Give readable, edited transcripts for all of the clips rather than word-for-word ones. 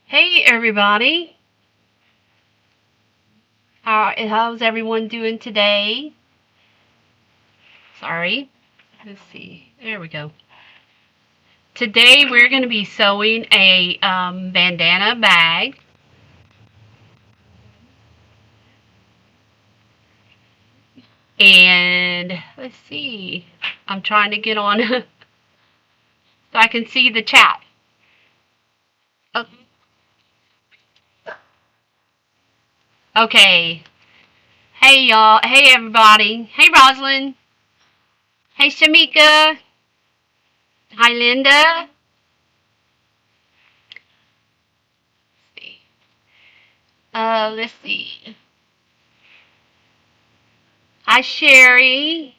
Hey everybody, how's everyone doing today? Sorry, let's see, there we go. Today we're going to be sewing a bandana bag. And let's see, I'm trying to get on so I can see the chat. Oh, okay, hey y'all, hey everybody, hey Rosalind, hey Shamika, hi Linda. Let's see. Hi Sherry.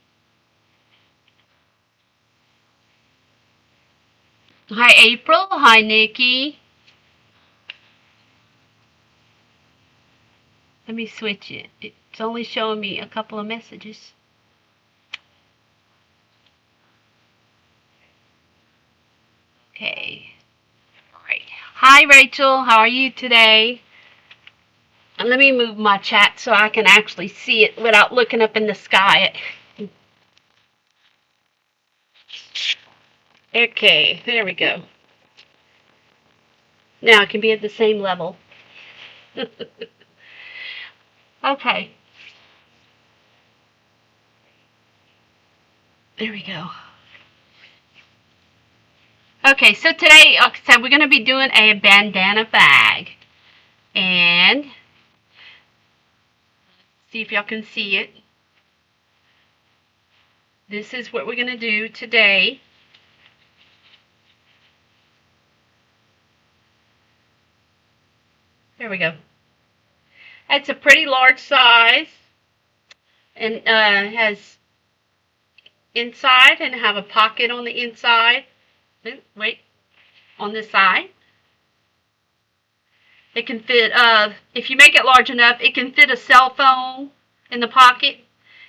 Hi April. Hi Nikki. Let me switch it. It's only showing me a couple of messages. Okay. All right. Hi Rachel. How are you today? And let me move my chat so I can actually see it without looking up in the sky. Okay. There we go. Now it can be at the same level. Okay. There we go. Okay, so today, like I said, we're going to be doing a bandana bag. And see if y'all can see it. This is what we're going to do today. There we go. It's a pretty large size and has inside and have a pocket on the inside. Wait, on this side. It can fit, if you make it large enough, it can fit a cell phone in the pocket.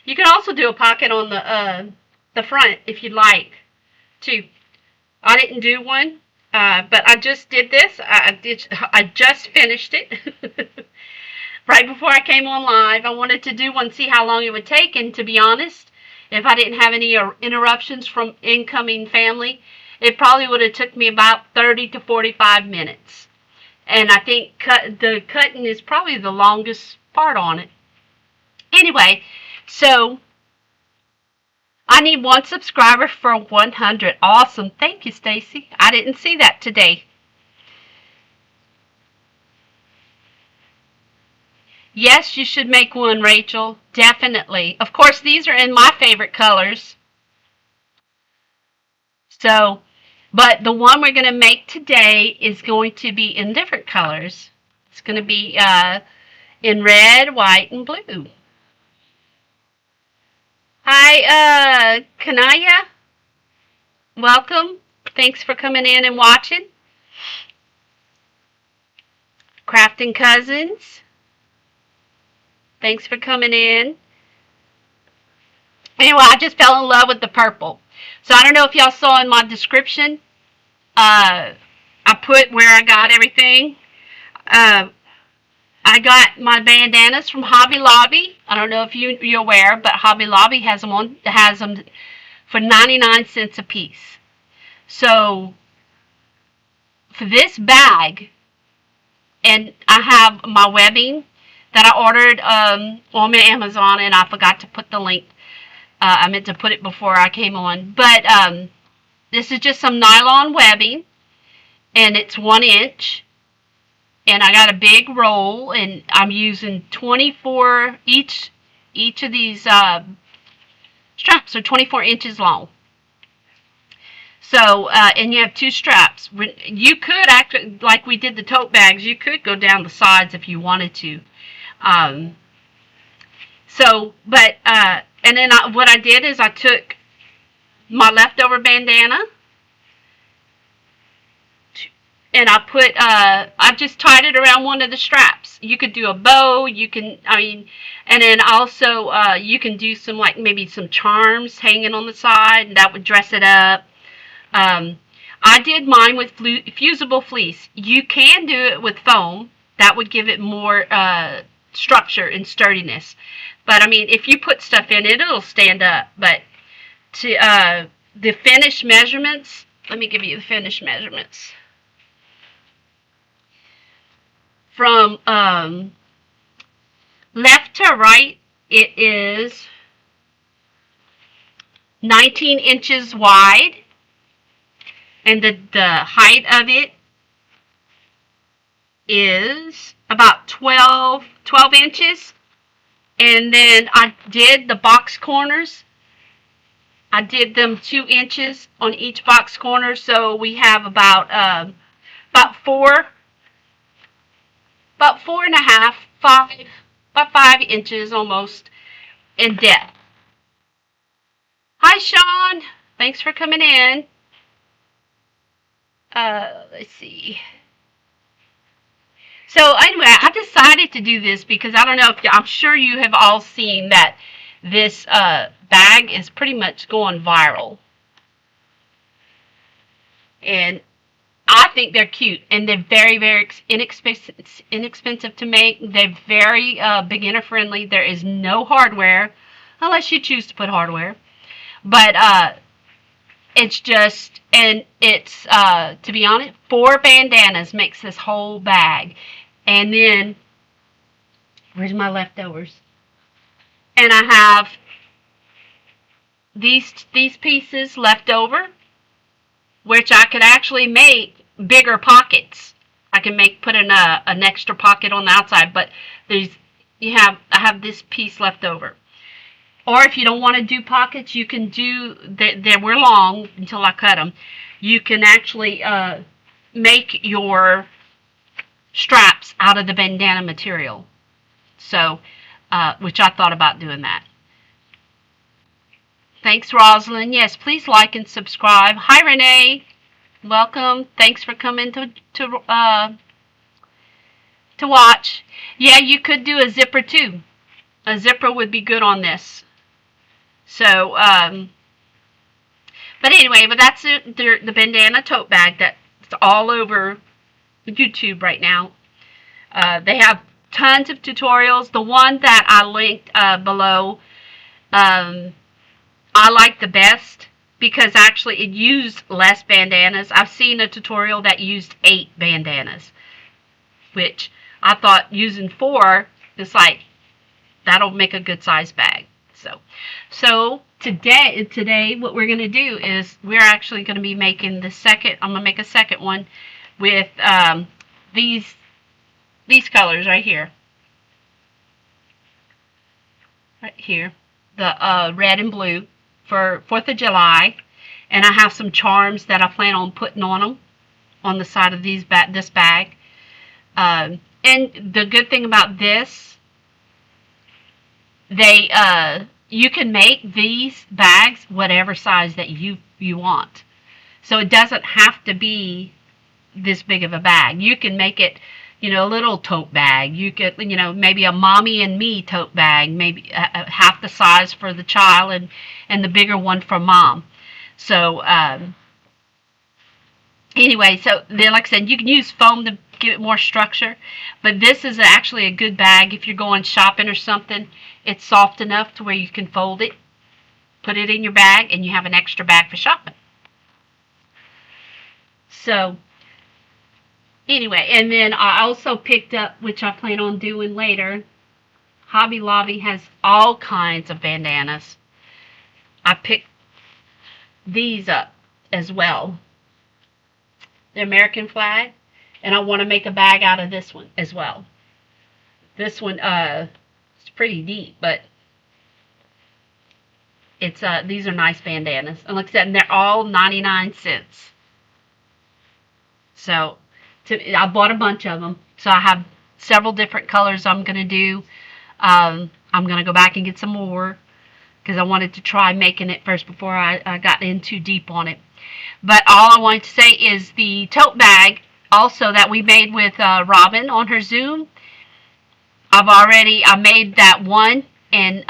You can also do a pocket on the front if you'd like to. I didn't do one, but I just did this. I just finished it. Right before I came on live. I wanted to do one, see how long it would take, and to be honest, if I didn't have any interruptions from incoming family, it probably would have took me about 30 to 45 minutes. And I think the cutting is probably the longest part on it. Anyway, so I need one subscriber for 100. Awesome. Thank you, Stacy. I didn't see that today. Yes, you should make one, Rachel. Definitely. Of course, these are in my favorite colors. So, but the one we're going to make today is going to be in different colors. It's going to be in red, white, and blue. Hi, Kanaya. Welcome. Thanks for coming in and watching. Crafting Cousins. Thanks for coming in. Anyway, I just fell in love with the purple. So I don't know if y'all saw in my description, I put where I got everything. I got my bandanas from Hobby Lobby. I don't know if you're aware, but Hobby Lobby has them for 99 cents a piece. So for this bag, and I have my webbing that I ordered on my Amazon, and I forgot to put the link. I meant to put it before I came on. But this is just some nylon webbing, and it's 1 inch. And I got a big roll, and I'm using 24 each of these straps are 24 inches long. So, and you have 2 straps. You could actually, like we did the tote bags, you could go down the sides if you wanted to. And then what I did is I took my leftover bandana, and I just tied it around one of the straps. You could do a bow, and then also you can do some, like maybe some charms hanging on the side, and that would dress it up. I did mine with Fusible Fleece. You can do it with foam. That would give it more structure and sturdiness. But I mean, if you put stuff in it, it'll stand up. But to the finished measurements, let me give you the finished measurements. From left to right, it is 19 inches wide, and the height of it is about 12 inches. And then I did the box corners. I did them 2 inches on each box corner, so we have about 4.5, 5, about 5 inches almost in depth. Hi, Sean. Thanks for coming in. Let's see. So anyway, I decided to do this because I don't know if I'm sure you have all seen that this bag is pretty much going viral. And I think they're cute, and they're very, very inexpensive to make. They're very beginner friendly. There is no hardware, unless you choose to put hardware. But it's just, and it's, to be honest, 4 bandanas makes this whole bag. And then, where's my leftovers? And I have these pieces left over, which I could actually make bigger pockets. I can put in an extra pocket on the outside, but I have this piece left over. Or if you don't want to do pockets, you can do, they were long until I cut them. You can actually make your straps out of the bandana material. So, which I thought about doing that. Thanks, Rosalind. Yes, please like and subscribe. Hi, Renee. Welcome. Thanks for coming to watch. Yeah, you could do a zipper too. A zipper would be good on this. So, but anyway, but that's the bandana tote bag that's all over YouTube right now. They have tons of tutorials. The one that I linked below, I like the best because actually it used less bandanas. I've seen a tutorial that used 8 bandanas, which I thought using 4 is like, that'll make a good size bag. So today what we're going to do is we're actually going to be making I'm going to make a second one with these colors right here. Right here. The red and blue for 4th of July. And I have some charms that I plan on putting on them on the side of this bag. And the good thing about this, you can make these bags whatever size that you want. So it doesn't have to be this big of a bag. You can make it, a little tote bag. You could, maybe a mommy and me tote bag, maybe half the size for the child and the bigger one for mom. So anyway, so then like I said, you can use foam to give it more structure, but this is actually a good bag if you're going shopping or something. It's soft enough to where you can fold it, put it in your bag, and you have an extra bag for shopping. So anyway, and then I also picked up, which I plan on doing later, Hobby Lobby has all kinds of bandanas. I picked these up as well. The American flag. And I want to make a bag out of this one as well. This one it's pretty deep, but it's these are nice bandanas. And like I said, they're all 99 cents. So I bought a bunch of them. So I have several different colors I'm going to do. I'm going to go back and get some more because I wanted to try making it first before I got in too deep on it. But all I wanted to say is the tote bag also that we made with Robin on her Zoom. I made that one, and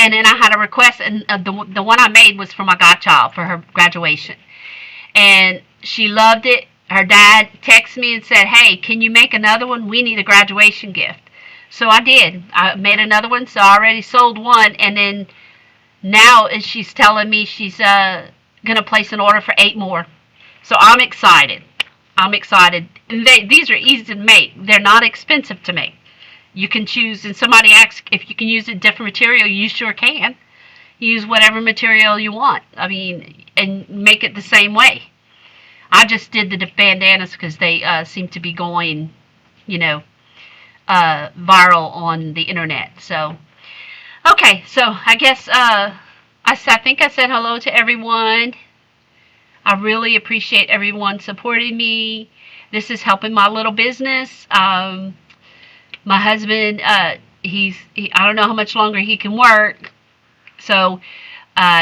And then I had a request, and the one I made was for my godchild for her graduation. And she loved it. Her dad texted me and said, "Hey, can you make another one? We need a graduation gift." So I did. I made another one, so I already sold one. And then now she's telling me she's going to place an order for 8 more. So I'm excited. I'm excited. And these are easy to make. They're not expensive to make. You can choose, and somebody asked if you can use a different material. You sure can. Use whatever material you want. I mean, and make it the same way. I just did the bandanas because they seem to be going, you know, viral on the internet. So, okay, so I guess I think I said hello to everyone. I really appreciate everyone supporting me. This is helping my little business. My husband, I don't know how much longer he can work, so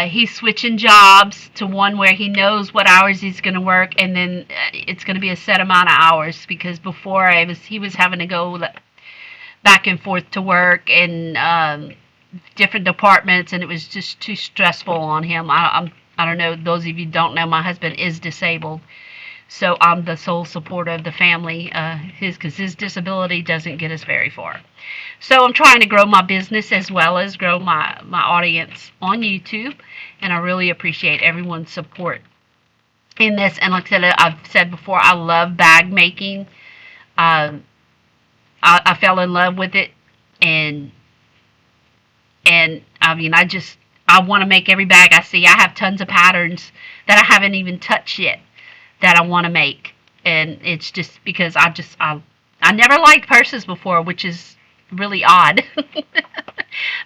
he's switching jobs to one where he knows what hours he's going to work, and then it's going to be a set amount of hours, because before he was having to go back and forth to work in different departments, and it was just too stressful on him. I don't know, those of you who don't know, my husband is disabled, so I'm the sole supporter of the family, because his disability doesn't get us very far. So I'm trying to grow my business as well as grow my audience on YouTube, and I really appreciate everyone's support in this. And like I said, I've said before, I love bag making. I fell in love with it, and I mean, I want to make every bag I see. I have tons of patterns that I haven't even touched yet that I want to make, and it's just because I never liked purses before, which is really odd.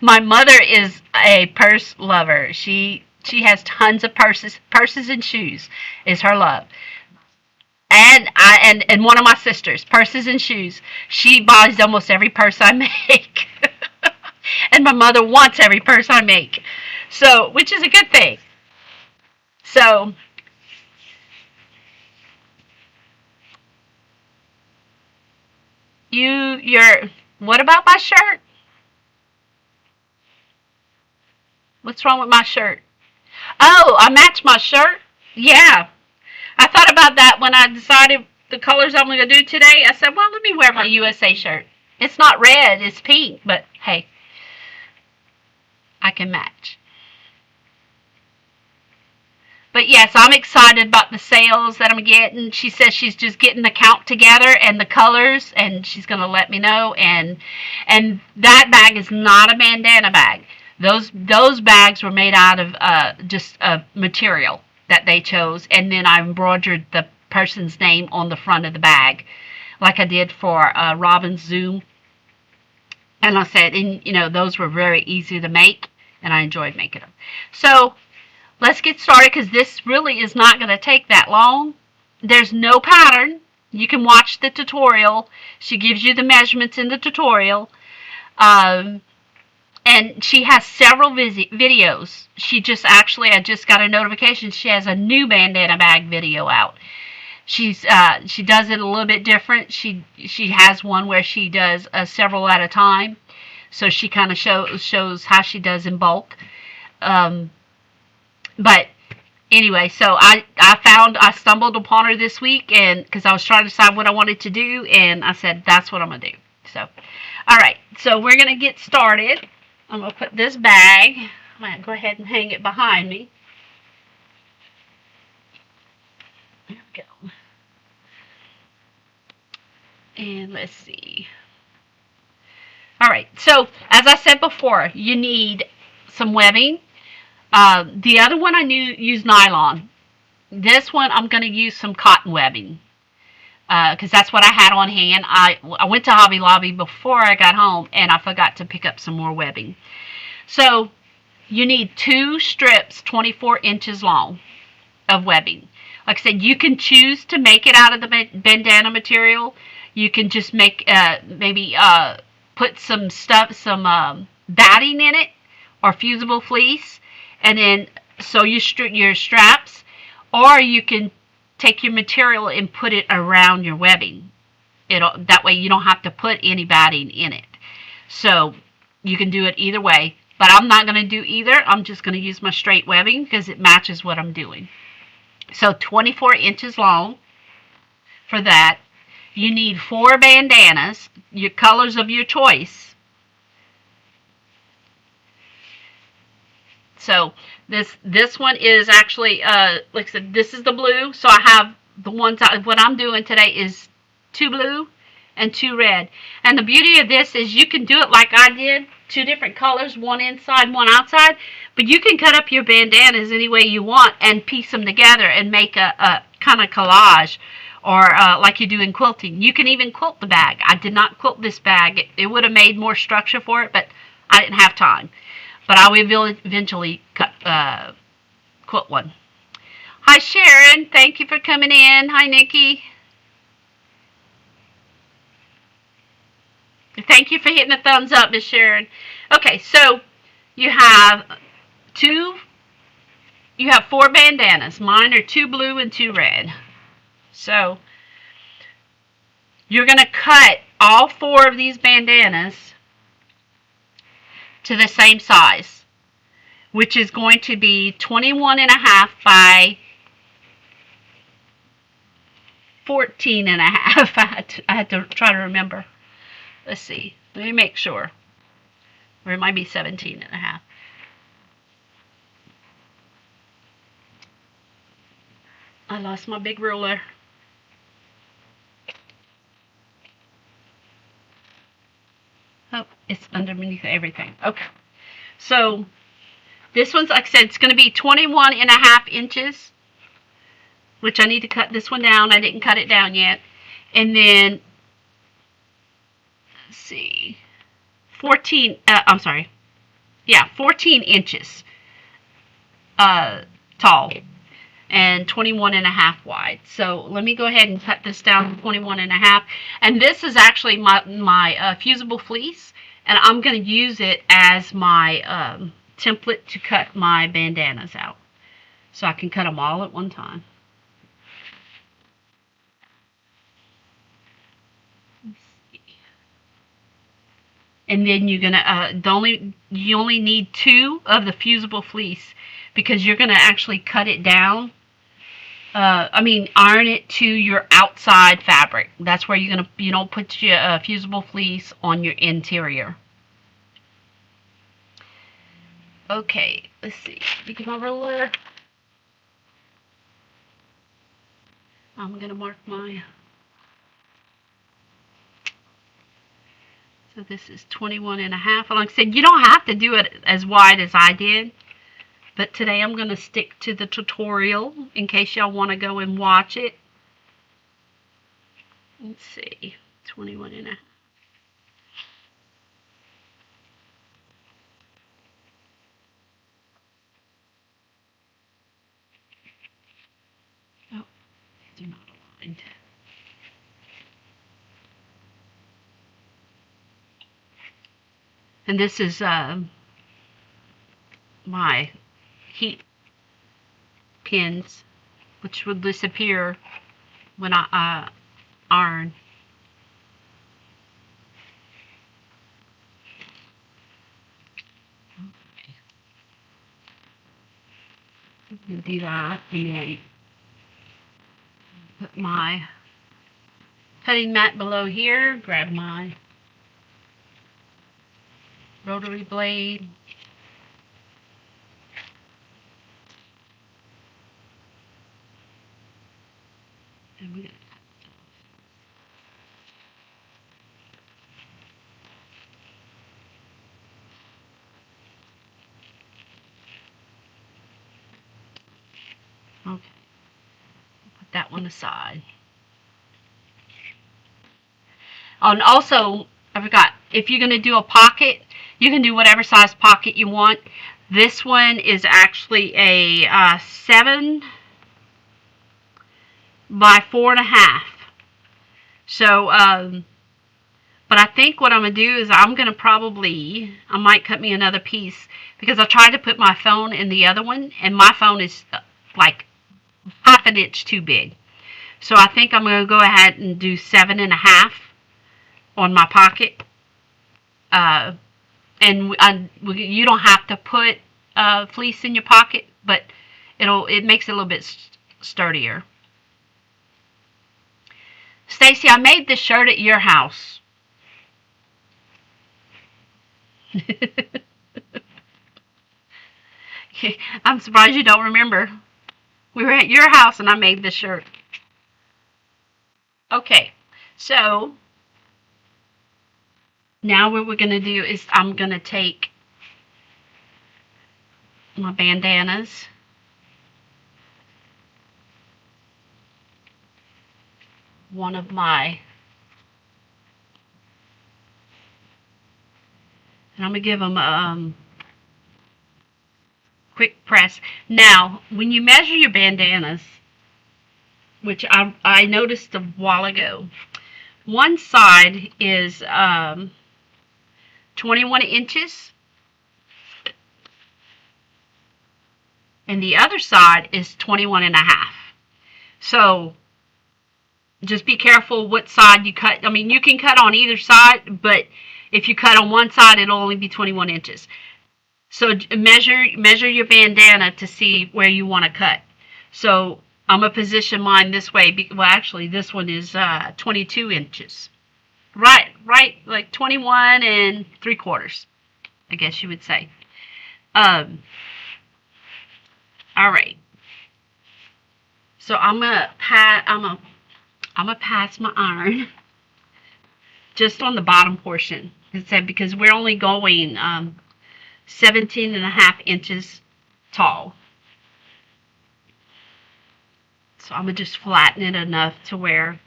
My mother is a purse lover. She has tons of purses and shoes is her love. And one of my sisters, purses and shoes. She buys almost every purse I make. And my mother wants every purse I make. So, which is a good thing. So, what about my shirt? What's wrong with my shirt? Oh, I matched my shirt? Yeah. I thought about that when I decided the colors I'm going to do today. I said, well, let me wear my USA shirt. It's not red, it's pink, but hey, I can match. But yes, I'm excited about the sales that I'm getting. She says she's just getting the count together and the colors, and she's going to let me know. And that bag is not a bandana bag. Those bags were made out of just a material that they chose, and then I embroidered the person's name on the front of the bag, like I did for Robin's Zoom. And I said, and you know, those were very easy to make, and I enjoyed making them. So let's get started, because this really is not going to take that long. There's no pattern. You can watch the tutorial. She gives you the measurements in the tutorial. And she has several videos. I just got a notification. She has a new bandana bag video out. She does it a little bit different. She has one where she does several at a time. So she kind of shows how she does in bulk. But anyway, so I stumbled upon her this week, and because I was trying to decide what I wanted to do, and I said, that's what I'm going to do. So, all right, so we're going to get started. I'm going to put this bag, I'm going to go ahead and hang it behind me. There we go. And let's see. All right, so as I said before, you need some webbing. The other one I used nylon. This one I'm going to use some cotton webbing, because that's what I had on hand. I went to Hobby Lobby before I got home, and I forgot to pick up some more webbing. So you need 2 strips 24 inches long of webbing. Like I said, you can choose to make it out of the bandana material. You can just make maybe put some batting in it, or Fusible Fleece, and then sew your straps, or you can take your material and put it around your webbing. That way you don't have to put any batting in it. So you can do it either way, But I'm not going to do either. I'm just going to use my straight webbing because it matches what I'm doing. So 24 inches long for that. You need 4 bandanas, your colors of your choice. So this one is actually, like I said, this is the blue. So I have the ones, what I'm doing today is 2 blue and 2 red. And the beauty of this is you can do it like I did, 2 different colors, one inside, one outside. But you can cut up your bandanas any way you want and piece them together and make a kind of collage, or like you do in quilting. You can even quilt the bag. I did not quilt this bag. It would have made more structure for it, but I didn't have time. But I will eventually quilt one. Hi, Sharon. Thank you for coming in. Hi, Nikki. Thank you for hitting the thumbs up, Miss Sharon. Okay, so you have 4 bandanas. Mine are 2 blue and 2 red. So you're going to cut all 4 of these bandanas to the same size, which is going to be 21.5 by 14.5. I had to try to remember. Let's see. Let me make sure. Or it might be 17.5. I lost my big ruler. Oh, it's underneath everything. Okay. So this one's, like I said, it's going to be 21.5 inches, which I need to cut this one down. I didn't cut it down yet. And then, let's see, 14 inches tall and 21.5 wide. So let me go ahead and cut this down to 21.5. And this is actually my Fusible Fleece, and I'm going to use it as my template to cut my bandanas out, so I can cut them all at one time. And then you're gonna you only need 2 of the Fusible Fleece, because you're gonna actually cut it down. Iron it to your outside fabric. That's where you're gonna put your Fusible Fleece on your interior. Okay, let's see. Get my ruler. I'm gonna mark my. So this is 21.5. Like I said, you don't have to do it as wide as I did. But today I'm going to stick to the tutorial in case y'all want to go and watch it. Let's see. 21.5. Oh, they're not aligned. And this is my heat pins, which will disappear when I iron. Okay. You can do that, and then put my cutting mat below here, grab my rotary blade. And we're going to cut it off. Okay. Put that one aside. Oh, and also, I forgot, if you're going to do a pocket, you can do whatever size pocket you want. This one is actually a 7 by 4.5. So, but I think what I'm going to do is I might cut me another piece, because I tried to put my phone in the other one, and my phone is like 1/2 inch too big. So I think I'm going to go ahead and do 7.5 on my pocket. And and you don't have to put fleece in your pocket, but it makes it a little bit sturdier. Stacy, I made this shirt at your house. I'm surprised you don't remember. We were at your house and I made this shirt. Okay, so now what we're going to do is I'm going to take my bandanas, one of my, and I'm going to give them a quick press. Now, when you measure your bandanas, which I noticed a while ago, one side is 21 inches and the other side is 21 and a half. So just be careful what side you cut. I mean, you can cut on either side, but if you cut on one side, it'll only be 21 inches. So measure your bandana to see where you want to cut. So I'm going to position mine this way. Well, actually, this one is 22 inches. Right, like 21 and 3/4, I guess you would say. All right. So I'm gonna pass my iron just on the bottom portion. It said because we're only going 17 and a half inches tall. So I'm gonna just flatten it enough to where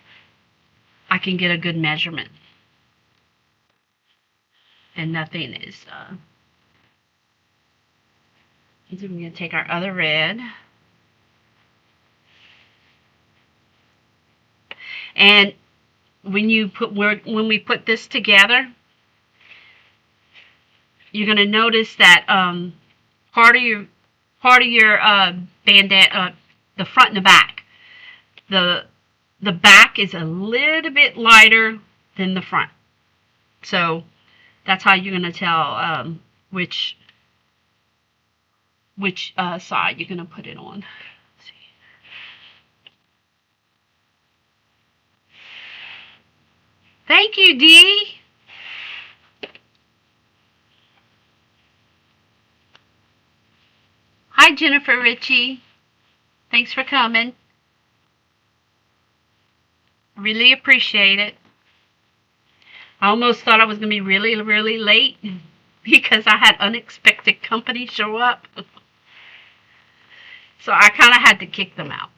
I can get a good measurement. And nothing is, we're going to take our other red. And when we put this together, you're going to notice that part of your bandana, the front and the back, the back is a little bit lighter than the front. So that's how you're going to tell which side you're going to put it on. Let's see. Thank you, Dee. Hi, Jennifer Ritchie. Thanks for coming. Really appreciate it. I almost thought I was going to be really, really late because I had unexpected company show up. So I kind of had to kick them out.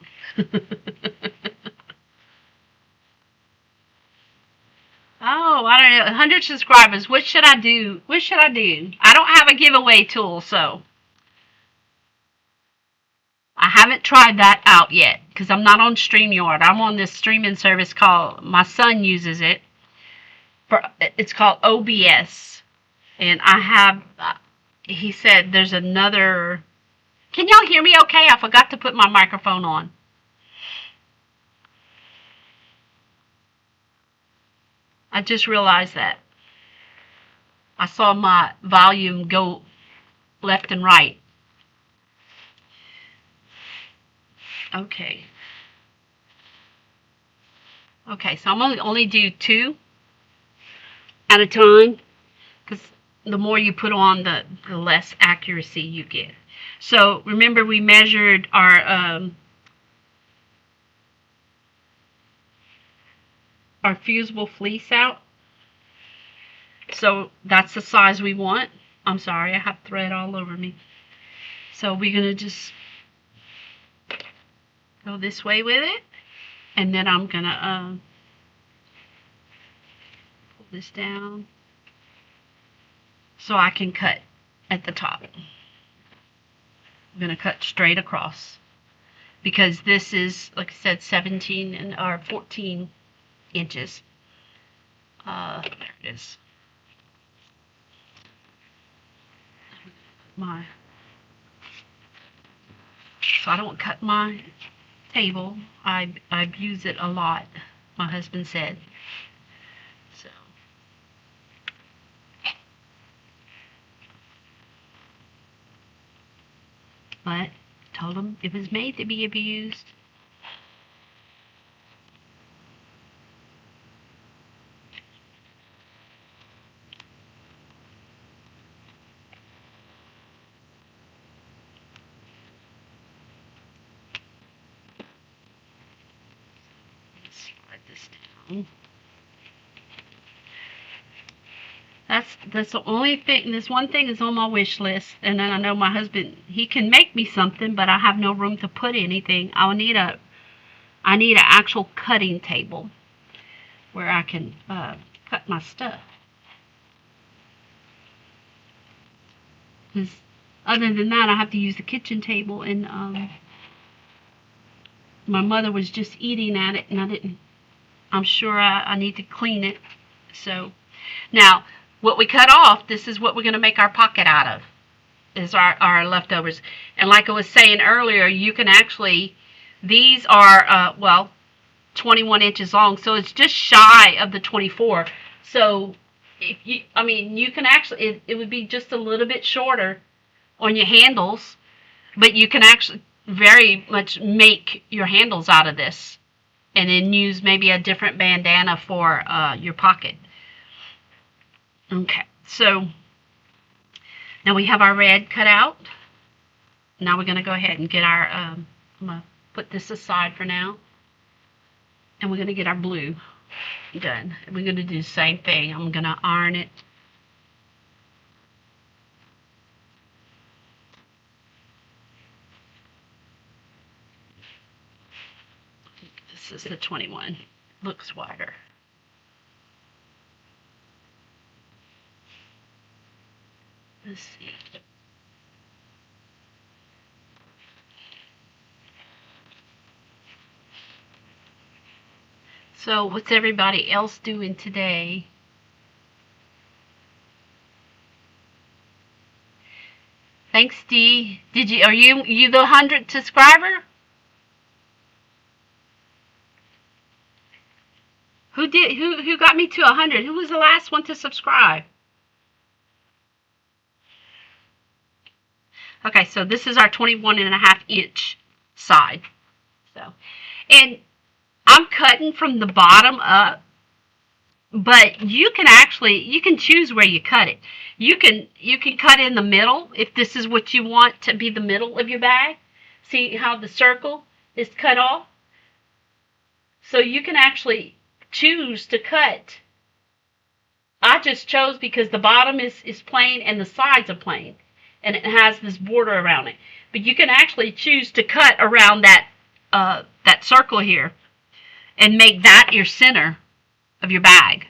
Oh, I don't know. 100 subscribers. What should I do? What should I do? I don't have a giveaway tool, so I haven't tried that out yet because I'm not on StreamYard. I'm on this streaming service called, my son uses it. It's called OBS. And I have, he said there's another, can y'all hear me okay? I forgot to put my microphone on. I just realized that. I saw my volume go left and right. Okay. Okay, so I'm only do 2 at a time because the more you put on, the less accuracy you get. So remember we measured our Fusible Fleece out. So that's the size we want. I'm sorry, I have thread all over me. So we're going to just go this way with it. And then I'm going to pull this down so I can cut at the top. I'm going to cut straight across because this is, like I said, 17 or 14 inches. There it is. So I don't cut my table. I use it a lot, my husband said. So but told him it was made to be abused. Slide this down. That's the only thing. This one thing is on my wish list, and then I know my husband, he can make me something, but I have no room to put anything. I need an actual cutting table where I can cut my stuff. Because other than that, I have to use the kitchen table, and my mother was just eating at it, and I'm sure I need to clean it. So now, what we cut off, this is what we're going to make our pocket out of, is our leftovers. And like I was saying earlier, you can actually, these are, well, 21 inches long, so it's just shy of the 24. So, if you, I mean, you can actually, it would be just a little bit shorter on your handles, but you can actually very much make your handles out of this, and then use maybe a different bandana for your pocket. Okay, so now we have our red cut out. Now we're going to go ahead and get our, I'm going to put this aside for now. And we're going to get our blue done. And we're going to do the same thing. I'm going to iron it. This is the 21. Looks wider. Let's see. So, what's everybody else doing today? Thanks, Dee. Are you the 100th subscriber? Who got me to 100? Who was the last one to subscribe? Okay, so this is our 21.5-inch side. So, and I'm cutting from the bottom up, but you can choose where you cut it. You can cut in the middle if this is what you want to be the middle of your bag. See how the circle is cut off? So you can actually choose to cut. I just chose because the bottom is plain and the sides are plain, and it has this border around it. But you can actually choose to cut around that circle here and make that your center of your bag.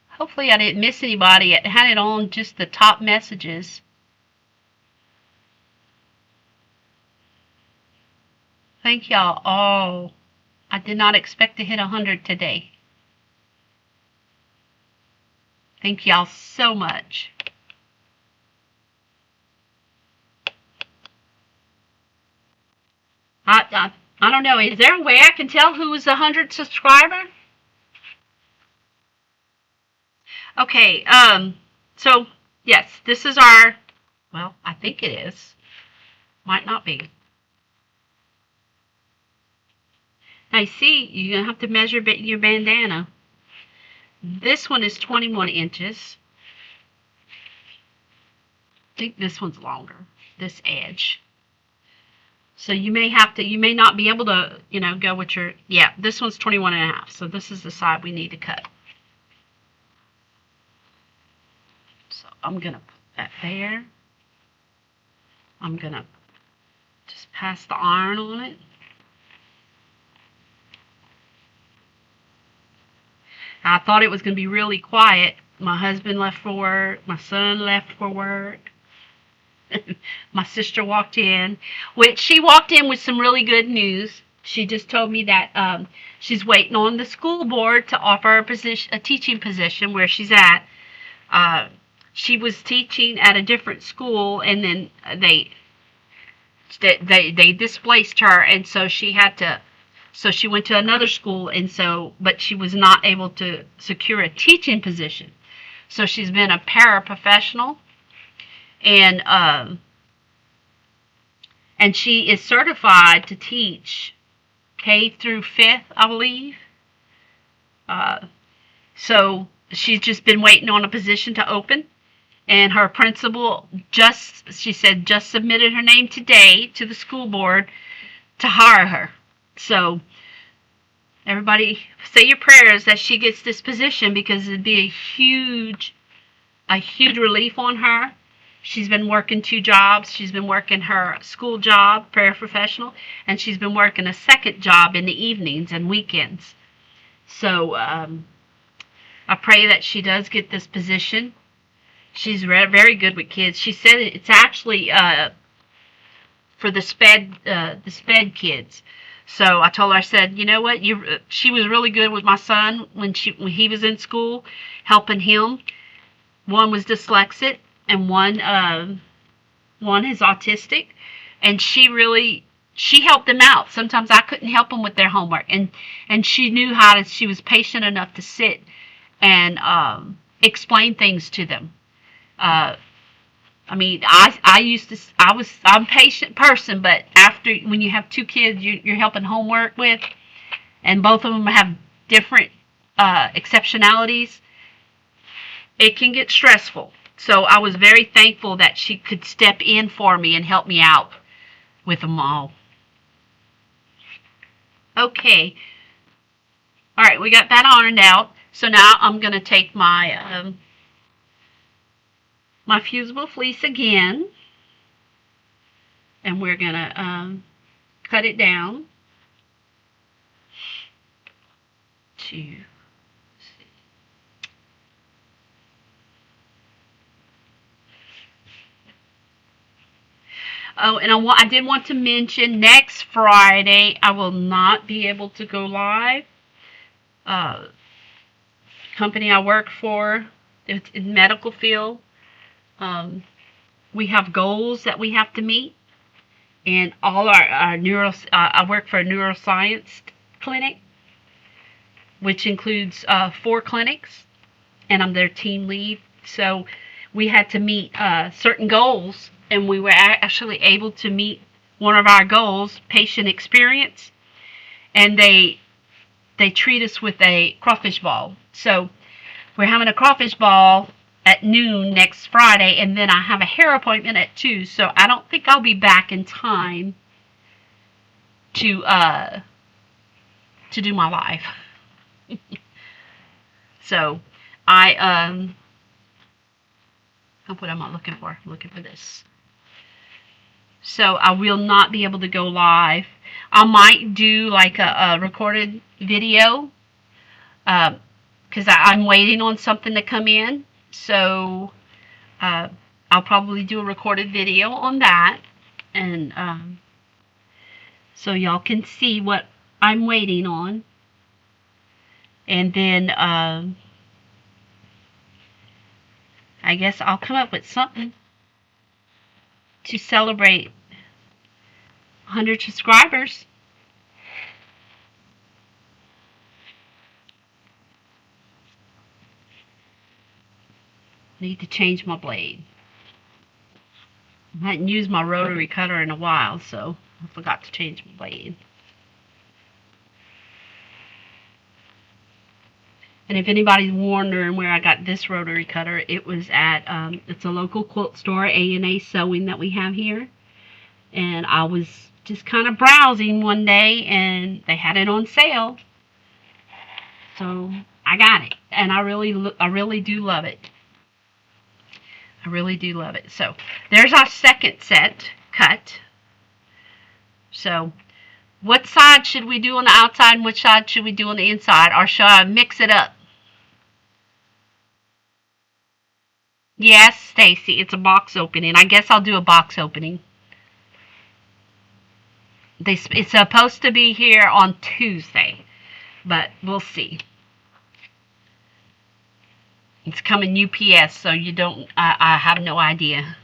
Hopefully I didn't miss anybody. It had it on just the top messages. Thank y'all. Oh, I did not expect to hit 100 today. Thank y'all so much. I don't know. Is there a way I can tell who is the 100th subscriber? Okay. So yes, this is our. Well, I think it is. Might not be. Now you see, you're gonna have to measure your bandana. This one is 21 inches. I think this one's longer. This edge. So you may not be able to, go with your, yeah, this one's 21.5. So this is the side we need to cut. So I'm going to put that there. I'm going to just pass the iron on it. I thought it was going to be really quiet. My husband left for work. My son left for work. My sister walked in, which she walked in with some really good news. She just told me that she's waiting on the school board to offer a teaching position where she's at. She was teaching at a different school, and then they displaced her, and so she had to. So she went to another school, and so, but she was not able to secure a teaching position. So she's been a paraprofessional, and she is certified to teach K through 5th, I believe. So she's just been waiting on a position to open. And her principal she said, just submitted her name today to the school board to hire her. So everybody say your prayers that she gets this position, because it'd be a huge relief on her. She's been working 2 jobs. She's been working her school job, paraprofessional, and she's been working a second job in the evenings and weekends. So I pray that she does get this position. She's very good with kids. She said it's actually for the SPED kids. So I told her, I said, you know what? She was really good with my son when he was in school, helping him. One was dyslexic, and one is autistic, and she helped them out. Sometimes I couldn't help them with their homework, and she knew how to. She was patient enough to sit and explain things to them. I mean, I'm a patient person, but when you have 2 kids you're helping homework with, and both of them have different exceptionalities, it can get stressful. So I was very thankful that she could step in for me and help me out with them all. Okay. All right, we got that ironed out. So now I'm going to take my my Fusible Fleece again, and we're going to cut it down to, oh, and I did want to mention, next Friday I will not be able to go live. Company I work for, it's in the medical field. We have goals that we have to meet, and all our I work for a neuroscience clinic, which includes 4 clinics, and I'm their team lead. So we had to meet certain goals, and we were actually able to meet one of our goals, patient experience, and they treat us with a crawfish ball. So we're having a crawfish ball at noon next Friday, and then I have a hair appointment at 2, so I don't think I'll be back in time to do my live. So what am I looking for? I'm looking for this. So I will not be able to go live. I might do like a recorded video, because I'm waiting on something to come in. So I'll probably do a recorded video on that, and so y'all can see what I'm waiting on. And then I guess I'll come up with something to celebrate 100 subscribers. Need to change my blade. I hadn't used my rotary cutter in a while, so I forgot to change my blade. And if anybody's wondering where I got this rotary cutter, it was at, it's a local quilt store, A&A Sewing, that we have here. And I was just kind of browsing one day, and they had it on sale. So I got it, and I really do love it. I really do love it. So there's our second set cut. So what side should we do on the outside and which side should we do on the inside? Or should I mix it up? Yes, Stacy, it's a box opening. I guess I'll do a box opening. It's supposed to be here on Tuesday, but we'll see. It's coming UPS, so you don't, I have no idea.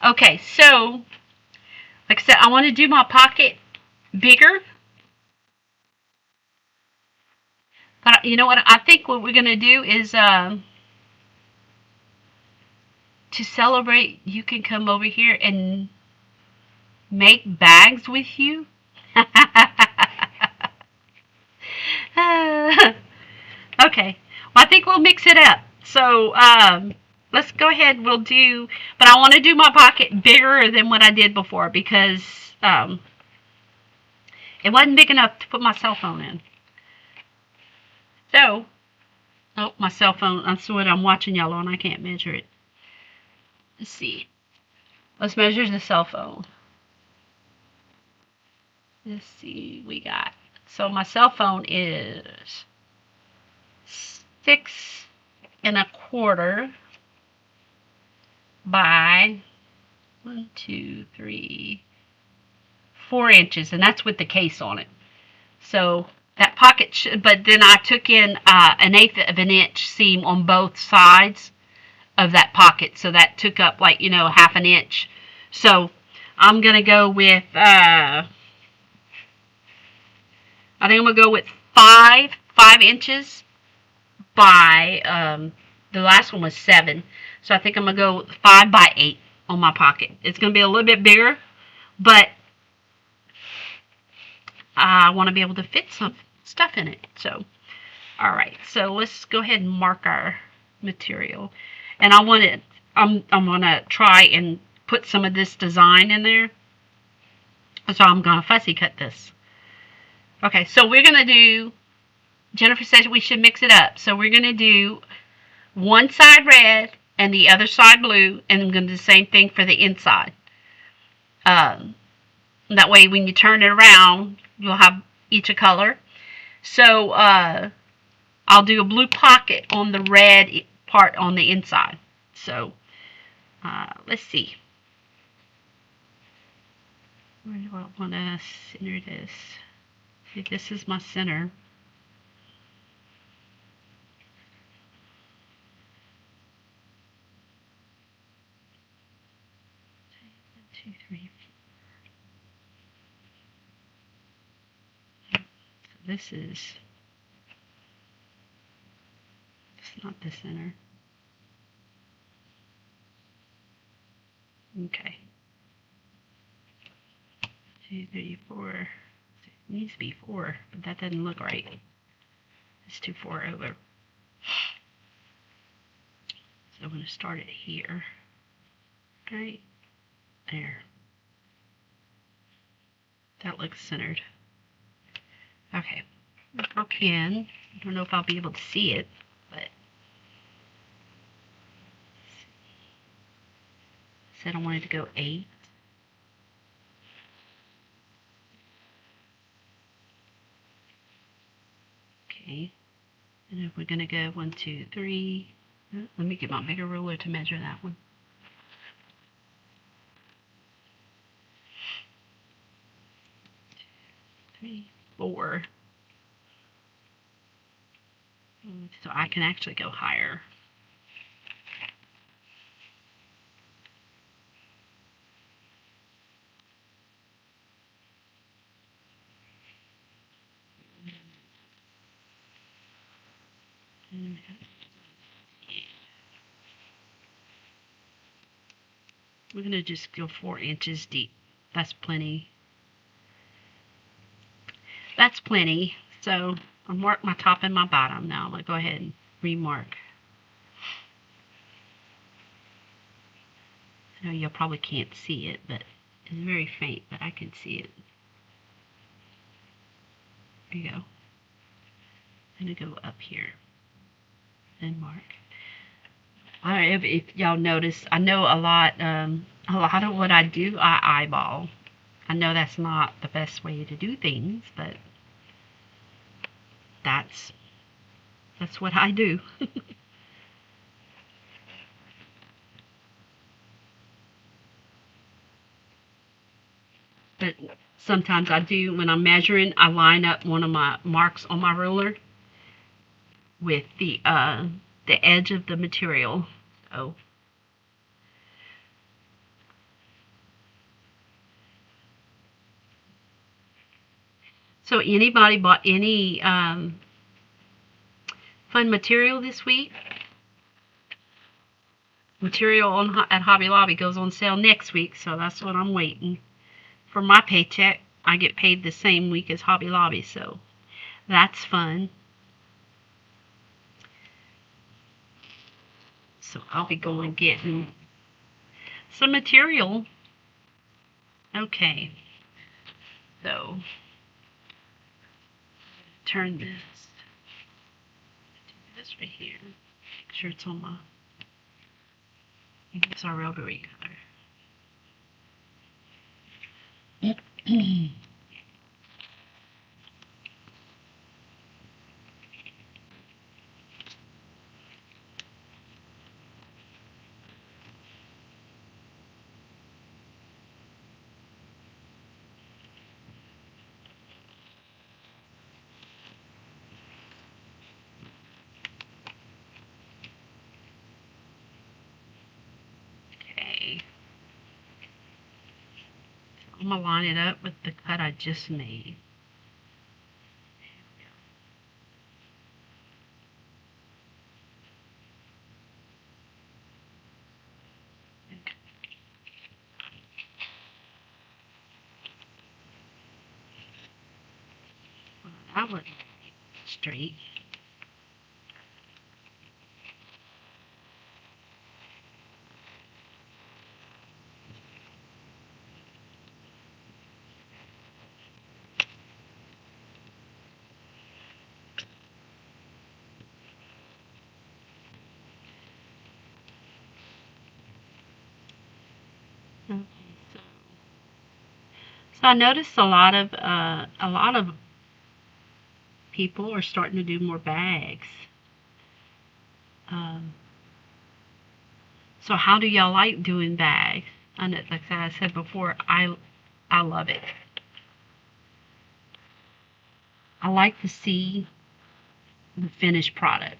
Okay, so Like I said, I want to do my pocket bigger. But you know what? I think what we're going to do is to celebrate, you can come over here and make bags with you. Okay. Well, I think we'll mix it up. So, let's go ahead. We'll do, but I want to do my pocket bigger than what I did before because it wasn't big enough to put my cell phone in. So, oh, my cell phone, that's what I'm watching y'all on. I can't measure it. Let's see. Let's measure the cell phone. Let's see, we got, so my cell phone is 6¼ by 1, 2, 3, 4 inches, and that's with the case on it. So that pocket, but then I took in 1/8 of an inch seam on both sides of that pocket, so that took up like, you know, 1/2 an inch. So I'm gonna go with I think I'm gonna go with 5 inches by the last one was 7, so I think I'm gonna go 5 by 8 on my pocket. It's gonna be a little bit bigger, but I want to be able to fit some stuff in it. So, all right. So let's go ahead and mark our material, and I want it. I'm gonna try and put some of this design in there. So I'm gonna fussy cut this. Okay, so we're going to do, Jennifer says we should mix it up. So we're going to do one side red and the other side blue, and I'm going to do the same thing for the inside. That way when you turn it around, you'll have each a color. So I'll do a blue pocket on the red part on the inside. So let's see. Where do I want to center this? See, this is my center. One, 2, 3, 4. So this is, it's not the center. Okay. 2, 3, 4. It needs to be 4, but that doesn't look right. It's too far over. So I'm going to start it here. Right there. That looks centered. Okay. Again, I don't know if I'll be able to see it, but I said I wanted to go 8. Okay. And if we're going to go 1, 2, 3. Let me get my bigger ruler to measure that one. 3, 4. So I can actually go higher. We're going to just go 4 inches deep. That's plenty. That's plenty. So I'll mark my top and my bottom. Now I'm going to go ahead and remark. I know you probably can't see it, but it's very faint, but I can see it. There you go. I'm going to go up here and mark. I don't know if y'all notice, I know a lot of what I do, I eyeball. I know that's not the best way to do things, but that's what I do. But sometimes I do, when I'm measuring, I line up one of my marks on my ruler with the edge of the material. So So anybody bought any fun material this week? Material at Hobby Lobby goes on sale next week, so that's what I'm waiting. For my paycheck, I get paid the same week as Hobby Lobby, so that's fun. So I'll be going getting some material. Okay. So turn this. Do this right here. Make sure it's on my. It's our Rotary Cutter. Okay. I'm going to line it up with the cut I just made. I would straight. Okay, so I noticed a lot of people are starting to do more bags. So how do y'all like doing bags? I know, like I said before, I love it. I like to see the finished product,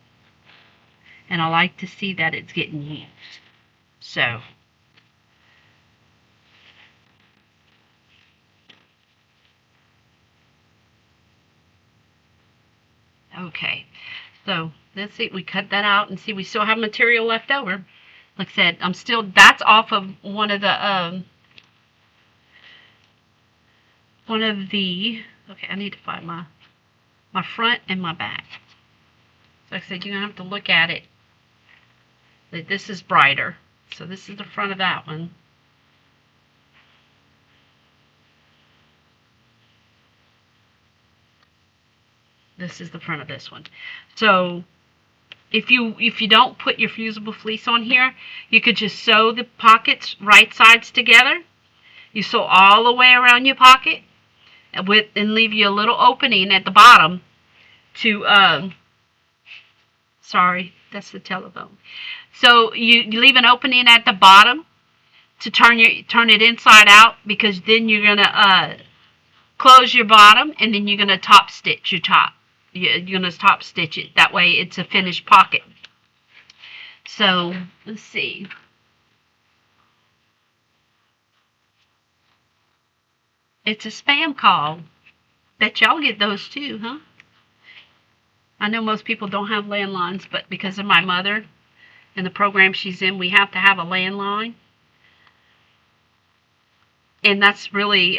and I like to see that it's getting used. So okay, so let's see. We cut that out and see we still have material left over. Like I said, that's off of one of the okay, I need to find my front and my back. So like I said, you're gonna have to look at it. This is brighter. So this is the front of that one. This is the front of this one. So if you don't put your fusible fleece on here, you could just sew the pockets right sides together. You sew all the way around your pocket and leave you a little opening at the bottom to sorry, that's the telephone. So you leave an opening at the bottom to turn it inside out, because then you're gonna close your bottom and then you're gonna top stitch your top. You're gonna top stitch it. That way it's a finished pocket. So let's see. It's a spam call. Bet y'all get those too, huh? I know most people don't have landlines, but because of my mother and the program she's in, we have to have a landline. And that's really,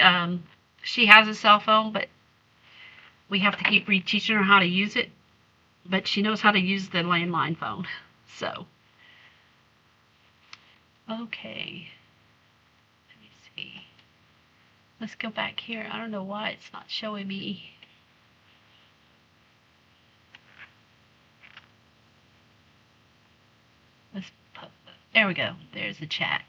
she has a cell phone, but we have to keep reteaching her how to use it. But she knows how to use the landline phone. So, okay. Let me see. Let's go back here. I don't know why it's not showing me. There we go. There's the chat.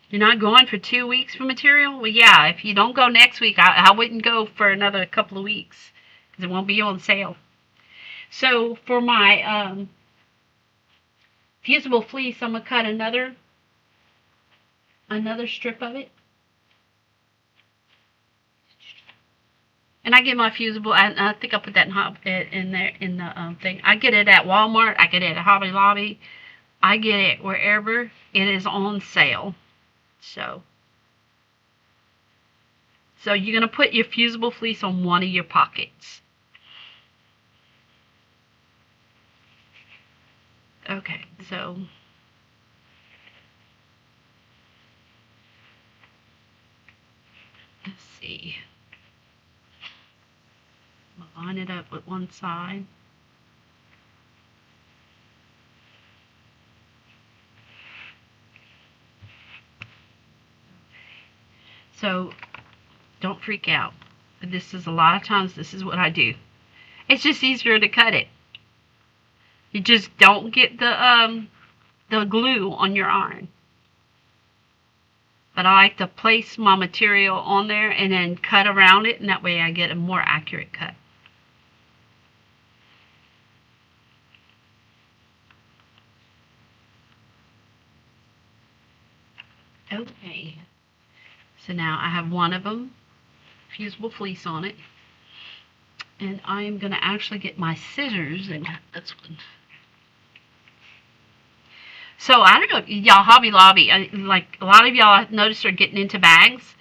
You're not going for 2 weeks for material? Well, yeah, if you don't go next week, I wouldn't go for another couple of weeks, because it won't be on sale. So for my fusible fleece, I'm going to cut another strip of it. And I get my fusible, I think I put that in there in the thing. I get it at Walmart. I get it at Hobby Lobby. I get it wherever it is on sale. So So you're going to put your fusible fleece on one of your pockets. Okay, so let's see. I'll line it up with one side. So don't freak out. This is a lot of times this is what I do. It's just easier to cut it. You just don't get the glue on your iron. But I like to place my material on there and then cut around it, and that way I get a more accurate cut. Okay, so now I have one of them, fusible fleece on it, and I am going to actually get my scissors and cut this one. So I don't know, y'all, Hobby Lobby, like a lot of y'all I've noticed are getting into bags.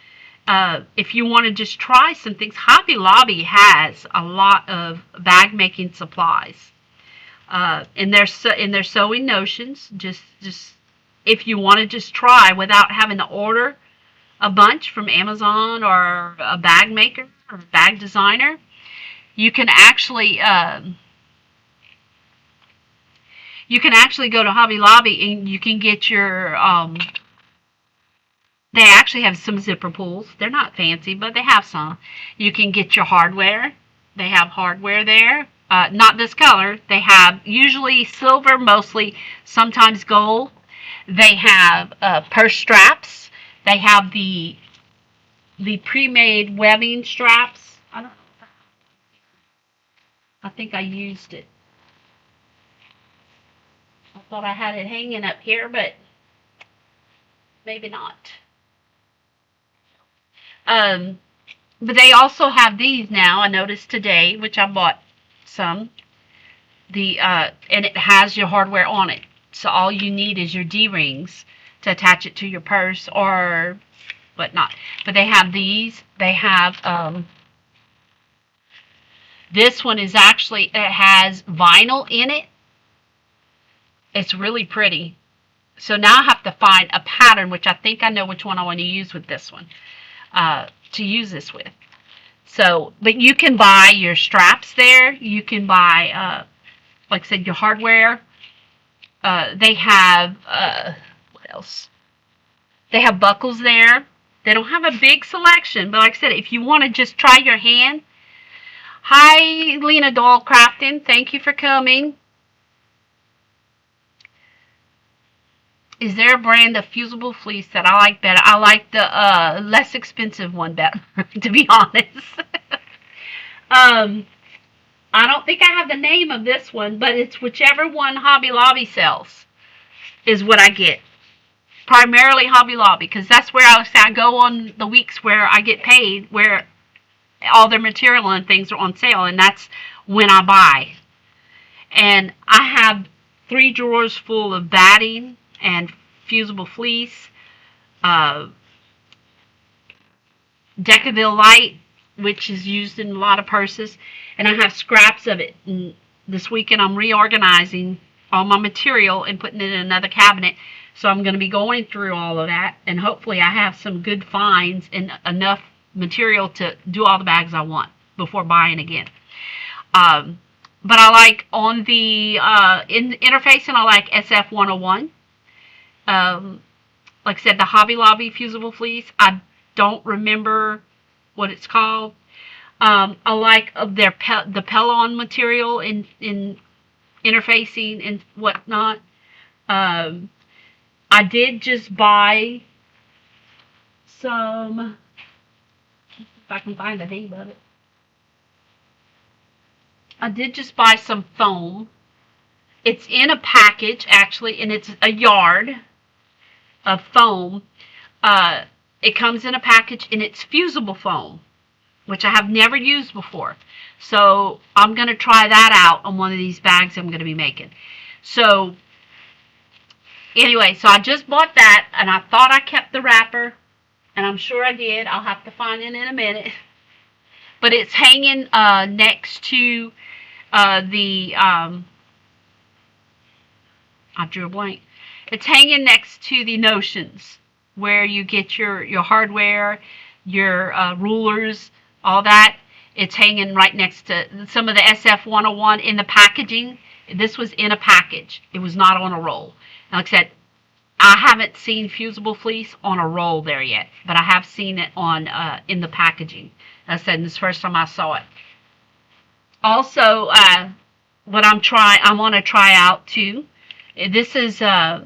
If you want to just try some things, Hobby Lobby has a lot of bag making supplies. In their sewing notions, just if you want to just try without having to order a bunch from Amazon or a bag maker or a bag designer, you can actually go to Hobby Lobby and you can get your they actually have some zipper pulls. They're not fancy, but they have some. You can get your hardware. They have hardware there. Not this color. They have usually silver, mostly, sometimes gold. They have purse straps. They have the pre-made webbing straps. I think I used it. I thought I had it hanging up here, but maybe not. But they also have these now. I noticed today, which I bought some. And it has your hardware on it. So all you need is your D-rings to attach it to your purse or whatnot. But they have these. They have this one is actually, it has vinyl in it. It's really pretty. So now I have to find a pattern, which I think I know which one I want to use with this one. To use this with. So, but you can buy your straps there. You can buy, like I said, your hardware. They have, what else? They have buckles there. They don't have a big selection, but like I said, if you want to just try your hand. Hi, Lena Doll Crafting. Thank you for coming. Is there a brand of fusible fleece that I like better? I like the less expensive one better, to be honest. I don't think I have the name of this one, but it's whichever one Hobby Lobby sells is what I get. Primarily Hobby Lobby, because that's where I go on the weeks where I get paid, where all their material and things are on sale, and that's when I buy. And I have 3 drawers full of batting and fusible fleece, Decaville Light, which is used in a lot of purses, and I have scraps of it. And this weekend I'm reorganizing all my material and putting it in another cabinet, so I'm going to be going through all of that, and hopefully I have some good finds and enough material to do all the bags I want before buying again. But I like on the interfacing, I like SF101. Like I said, the Hobby Lobby fusible fleece, I don't remember what it's called. I like their the Pellon material in interfacing and whatnot. I did just buy some, if I can find the name of it. I did just buy some foam. It's in a package, actually, and it's a yard of foam. It comes in a package, and it's fusible foam, which I have never used before. So I'm going to try that out on one of these bags I'm going to be making. So anyway, so I just bought that, and I thought I kept the wrapper, and I'm sure I did. I'll have to find it in a minute. But it's hanging next to I drew a blank. It's hanging next to the notions where you get your hardware, your rulers, all that. It's hanging right next to some of the SF-101 in the packaging. This was in a package. It was not on a roll. And like I said, I haven't seen Fusible Fleece on a roll there yet, but I have seen it on in the packaging. As I said, this is the first time I saw it. Also, what I want to try out too. This is I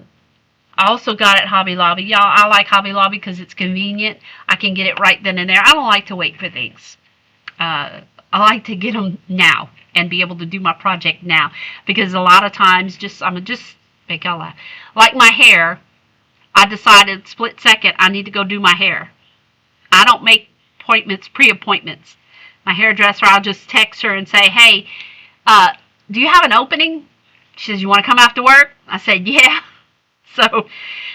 also got it at Hobby Lobby. Y'all, I like Hobby Lobby because it's convenient. I can get it right then and there. I don't like to wait for things. I like to get them now and be able to do my project now, because a lot of times I'm just make y'all laugh. Like my hair, I decided split second I need to go do my hair. I don't make pre-appointments. My hairdresser, I'll just text her and say, hey, do you have an opening? She says, you want to come after work? I said, yeah. So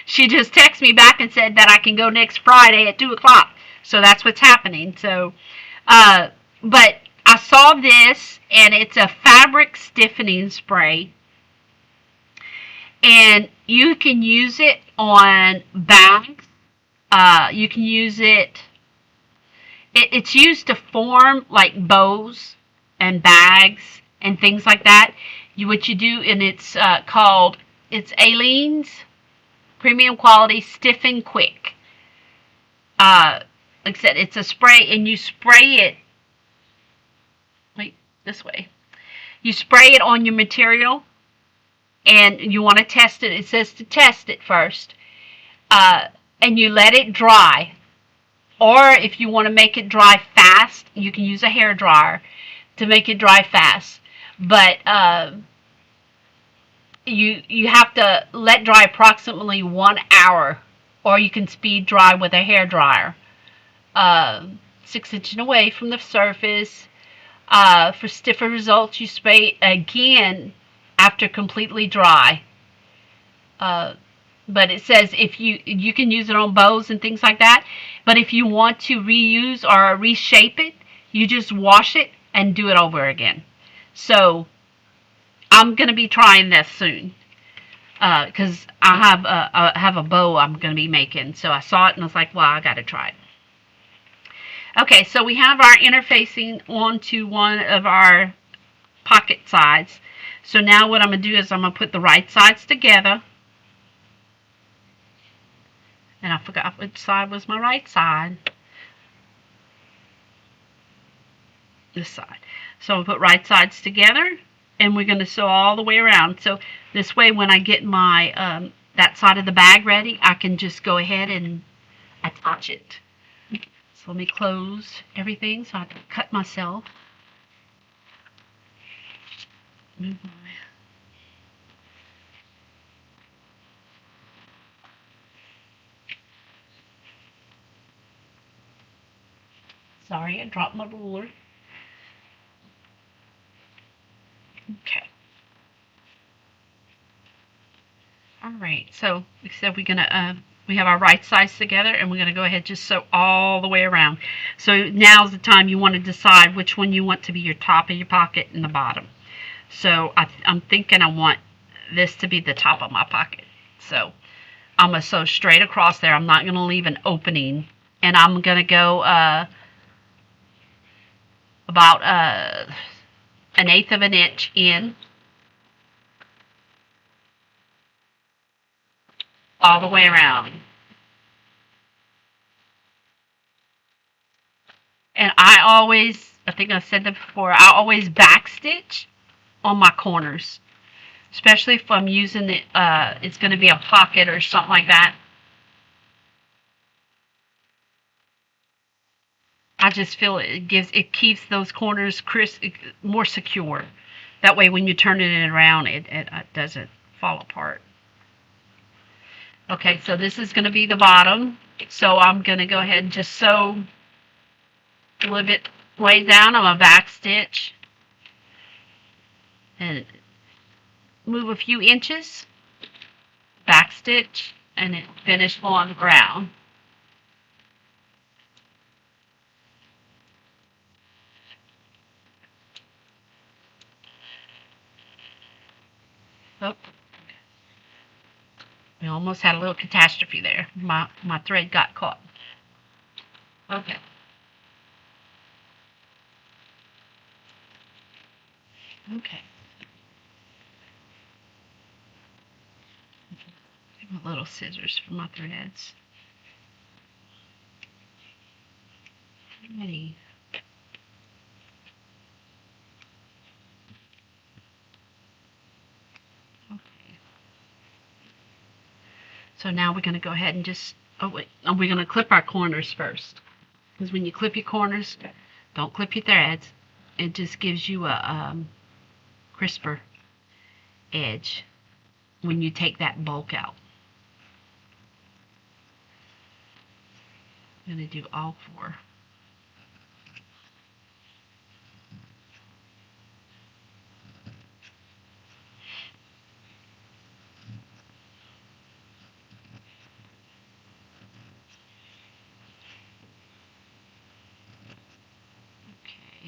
she just texted me back and said that I can go next Friday at 2 o'clock. So that's what's happening. So, but I saw this, and it's a fabric stiffening spray. And you can use it on bags. You can use it. It's used to form like bows and bags and things like that. What you do, and it's it's Aleene's Premium Quality Stiffen Quick. Like I said, it's a spray, and you spray it. Wait, this way. You spray it on your material, and you want to test it. It says to test it first, and you let it dry. Or if you want to make it dry fast, you can use a hair dryer to make it dry fast. But you have to let dry approximately 1 hour, or you can speed dry with a hair dryer. 6 inches away from the surface. For stiffer results, you spray again after completely dry. But it says if you can use it on bows and things like that. But if you want to reuse or reshape it, you just wash it and do it over again. So I'm going to be trying this soon, because I have a bow I'm going to be making. So I saw it and I was like, well, I got to try it. Okay, so we have our interfacing onto one of our pocket sides. So now what I'm going to do is I'm going to put the right sides together. And I forgot which side was my right side. This side. So I'm going to put right sides together, and we're going to sew all the way around. So this way, when I get my that side of the bag ready, I can just go ahead and attach it. So let me close everything so I can cut myself. Move my Sorry, I dropped my ruler. Okay. Alright, so like I said, we're gonna we have our right sides together, and we're gonna go ahead and just sew all the way around. So now's the time you want to decide which one you want to be your top of your pocket and the bottom. So I'm thinking I want this to be the top of my pocket. So I'm gonna sew straight across there. I'm not gonna leave an opening, and I'm gonna go about 1/8 of an inch in, all the way around. And I think I said that before, I always backstitch on my corners, especially if I'm using it, it's going to be a pocket or something like that. I just feel it keeps those corners crisp, more secure. That way, when you turn it around, it doesn't fall apart. Okay, so this is going to be the bottom. So I'm going to go ahead and just sew a little bit way down. I'm going to back stitch and move a few inches, back stitch, and it finish on the ground. Oh, we almost had a little catastrophe there. My thread got caught. Okay. Okay. Get my little scissors for my threads. Ready. Okay. So now we're going to go ahead and just, oh wait, we're going to clip our corners first. Because when you clip your corners, don't clip your threads. It just gives you a crisper edge when you take that bulk out. I'm going to do all 4.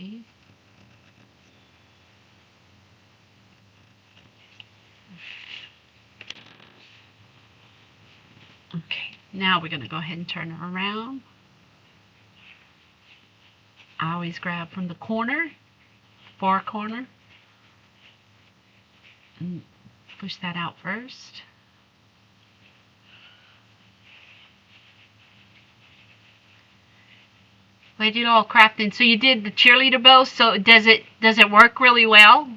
Okay. Okay, now we're going to go ahead and turn her around. I always grab from the corner, far corner, and push that out first. Lady Doll Crafting. So you did the cheerleader bow. So does it work really well?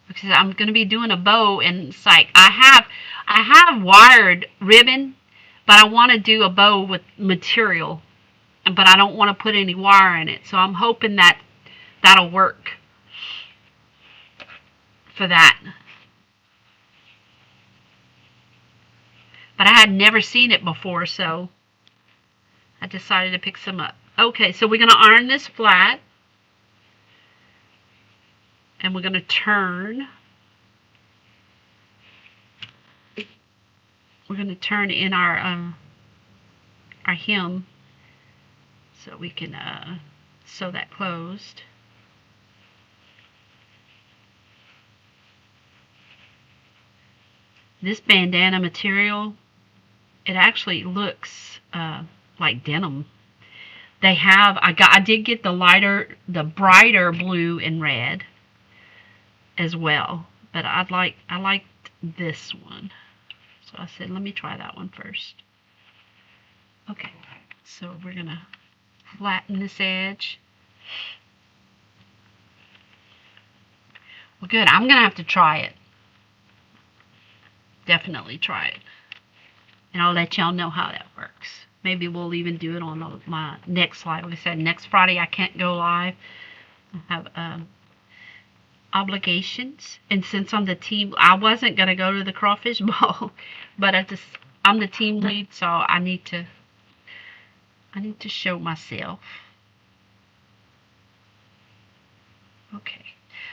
Because I'm going to be doing a bow, and it's like I have wired ribbon, but I want to do a bow with material, but I don't want to put any wire in it. So I'm hoping that that'll work for that. But I had never seen it before, so I decided to pick some up. Okay, so we're going to iron this flat, and we're going to turn. We're going to turn in our hem so we can sew that closed. This bandana material, it actually looks like denim. They have, I did get the brighter blue and red as well, but I liked this one. So I said, let me try that one first. Okay, so we're gonna flatten this edge. Well, good. I'm gonna have to try it. Definitely try it, and I'll let y'all know how that works. Maybe we'll even do it on my next live. Like I said, next Friday I can't go live. I have obligations, and since I'm the team, I wasn't gonna go to the crawfish ball, but I'm the team lead, so I need to show myself. Okay,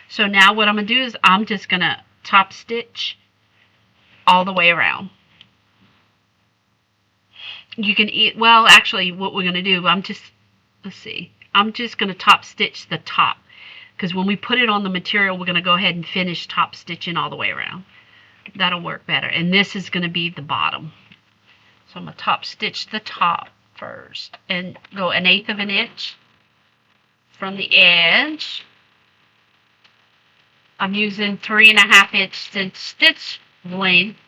so now what I'm gonna do is I'm just gonna top stitch all the way around. You can well, actually what we're gonna do, let's see, I'm just gonna top stitch the top, because when we put it on the material, we're going to go ahead and finish top stitching all the way around. That'll work better. And this is going to be the bottom. So I'm going to top stitch the top first and go 1/8 of an inch from the edge. I'm using 3.5 inch stitch length.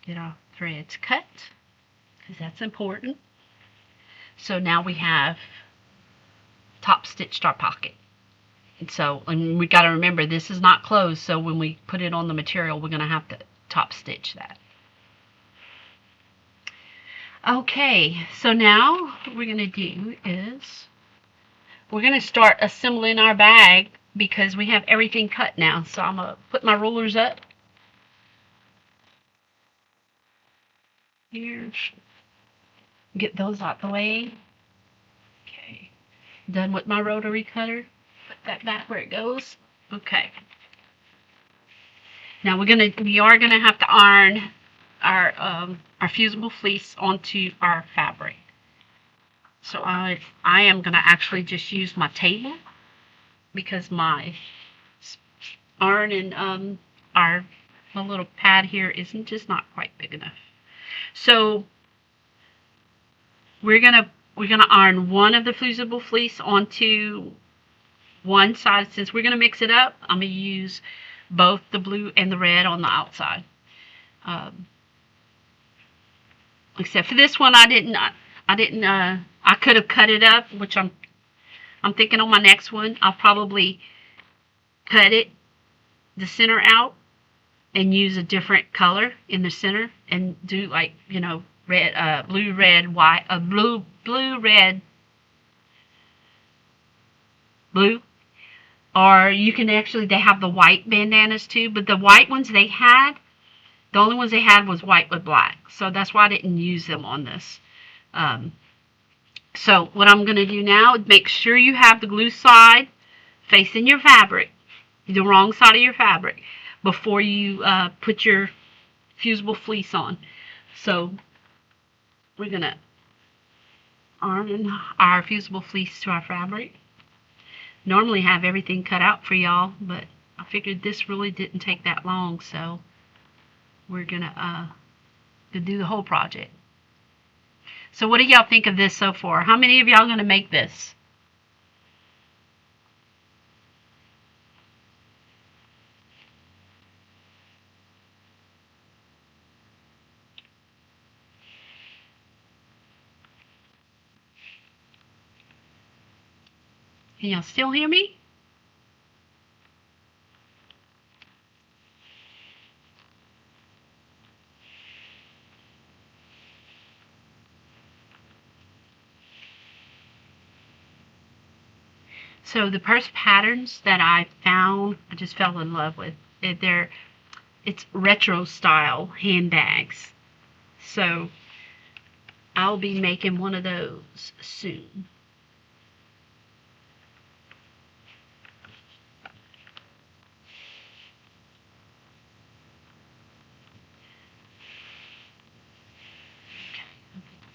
Get our threads cut, because that's important. So now we have top stitched our pocket. And we got to remember, this is not closed, so when we put it on the material, we're going to have to top stitch that. Okay, so now what we're going to do is we're going to start assembling our bag, because we have everything cut now. So I'm going to put my rulers up here, get those out the way. Okay, done with my rotary cutter. Put that back where it goes. Okay. Now we are gonna have to iron our fusible fleece onto our fabric. So I am gonna actually just use my table because my iron and my little pad here isn't just not quite big enough. So we're gonna iron one of the fusible fleece onto one side. Since we're gonna mix it up, I'm gonna use both the blue and the red on the outside. Except for this one, I could have cut it up, which I'm thinking on my next one, I'll probably cut the center out and use a different color in the center and do like, you know, red, blue, red, white, blue, red, blue. Or you can actually, they have the white bandanas too, but the white ones they had, the only ones they had was white with black. So that's why I didn't use them on this. So what I'm going to do now is make sure you have the glue side facing your fabric, the wrong side of your fabric, before you put your fusible fleece on. So we're going to iron our fusible fleece to our fabric. Normally have everything cut out for y'all, but I figured this really didn't take that long, so we're going to do the whole project. So what do y'all think of this so far? How many of y'all going to make this? Can y'all still hear me? So the first patterns that I found, I just fell in love with. It's retro style handbags. So I'll be making one of those soon.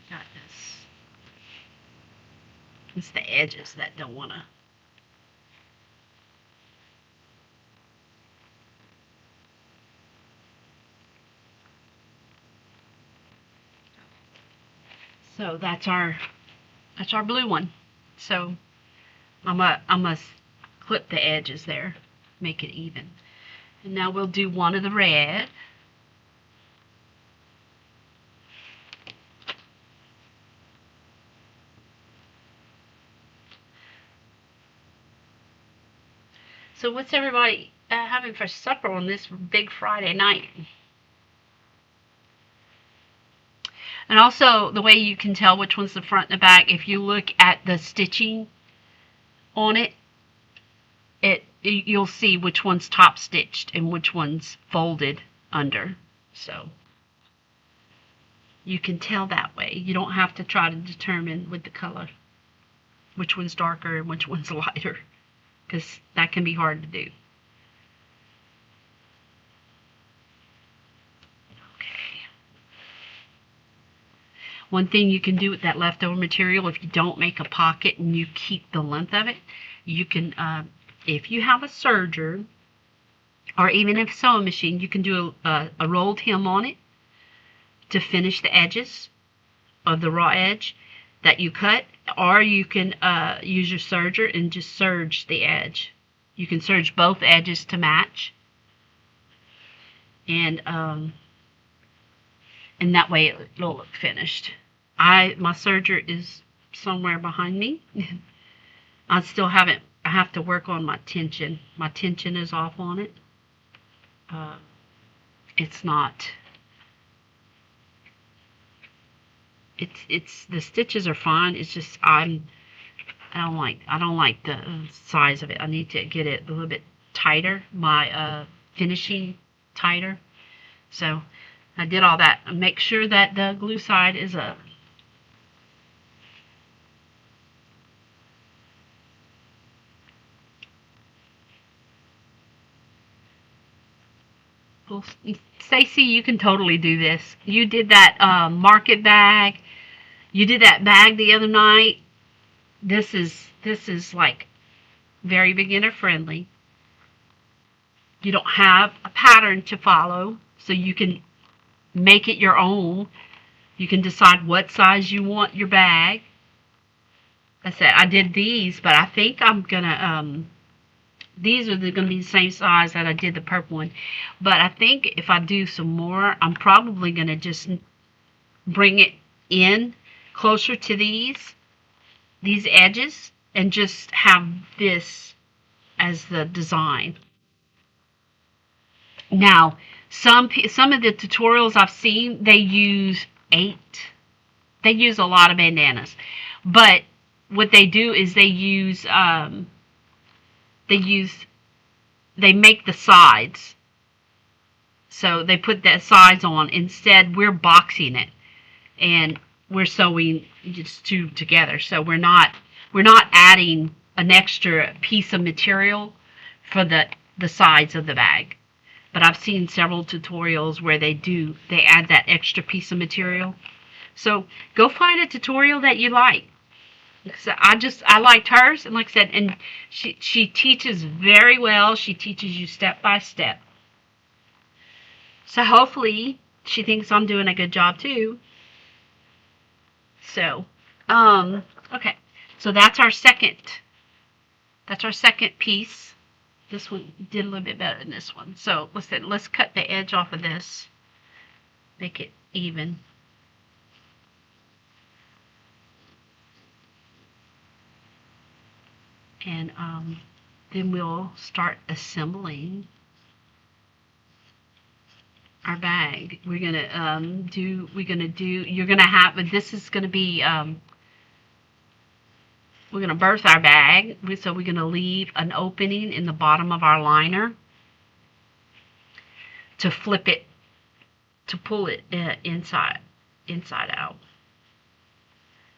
Got this. It's the edges that don't want to. So that's our blue one. So I'm gonna clip the edges there, make it even. And now we'll do one of the red. So what's everybody having for supper on this big Friday night? And also, the way you can tell which one's the front and the back, if you look at the stitching on it, you'll see which one's top stitched and which one's folded under. So you can tell that way. You don't have to try to determine with the color which one's darker and which one's lighter, because that can be hard to do. One thing you can do with that leftover material, if you don't make a pocket and you keep the length of it, you can, if you have a serger or even a sewing machine, you can do a rolled hem on it to finish the edges of the raw edge that you cut, or you can use your serger and just serge the edge. You can serge both edges to match, and that way it'll look finished. My serger is somewhere behind me. I still haven't, I have to work on my tension. My tension is off on it. It's not, it's the stitches are fine. It's just I don't like the size of it. I need to get it a little bit tighter, my finishing tighter. So I did all that. Make sure that the glue side is up. Well, Stacy, you can totally do this. You did that market bag. You did that bag the other night. This is like very beginner friendly. You don't have a pattern to follow, so you can make it your own. You can decide what size you want your bag. I said I did these, but I think I'm gonna these are gonna be the same size that I did the purple one. But I think if I do some more, I'm probably gonna just bring it in closer to these edges and just have this as the design. Now, some of the tutorials I've seen, they use 8. They use a lot of bandanas, but what they do is they make the sides, so they put the sides on. Instead, we're boxing it and we're sewing just 2 together, so we're not adding an extra piece of material for the sides of the bag. But I've seen several tutorials where they add that extra piece of material. So go find a tutorial that you like. So I liked hers, and like I said, and she teaches very well. She teaches you step by step. So hopefully she thinks I'm doing a good job too. So, okay. So that's our second piece. This one did a little bit better than this one. So let's cut the edge off of this. Make it even. And then we'll start assembling our bag. You're gonna have, this is gonna be, we're gonna birth our bag. So we're gonna leave an opening in the bottom of our liner to flip it, to pull it inside out.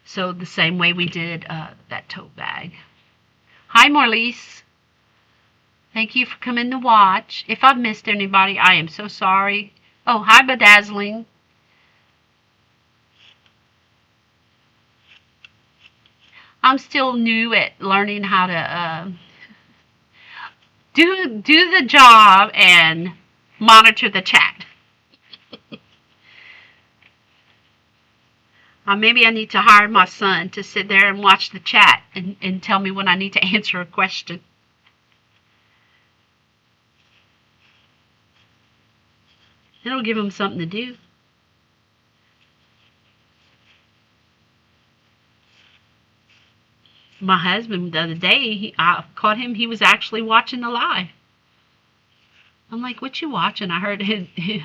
So the same way we did that tote bag. Hi, Marlise. Thank you for coming to watch. If I've missed anybody, I am so sorry. Oh, hi, Bedazzling. I'm still new at learning how to do the job and monitor the chat. Maybe I need to hire my son to sit there and watch the chat and tell me when I need to answer a question. It'll give him something to do. My husband, the other day, I caught him. He was actually watching the live. I'm like, what you watching? I heard he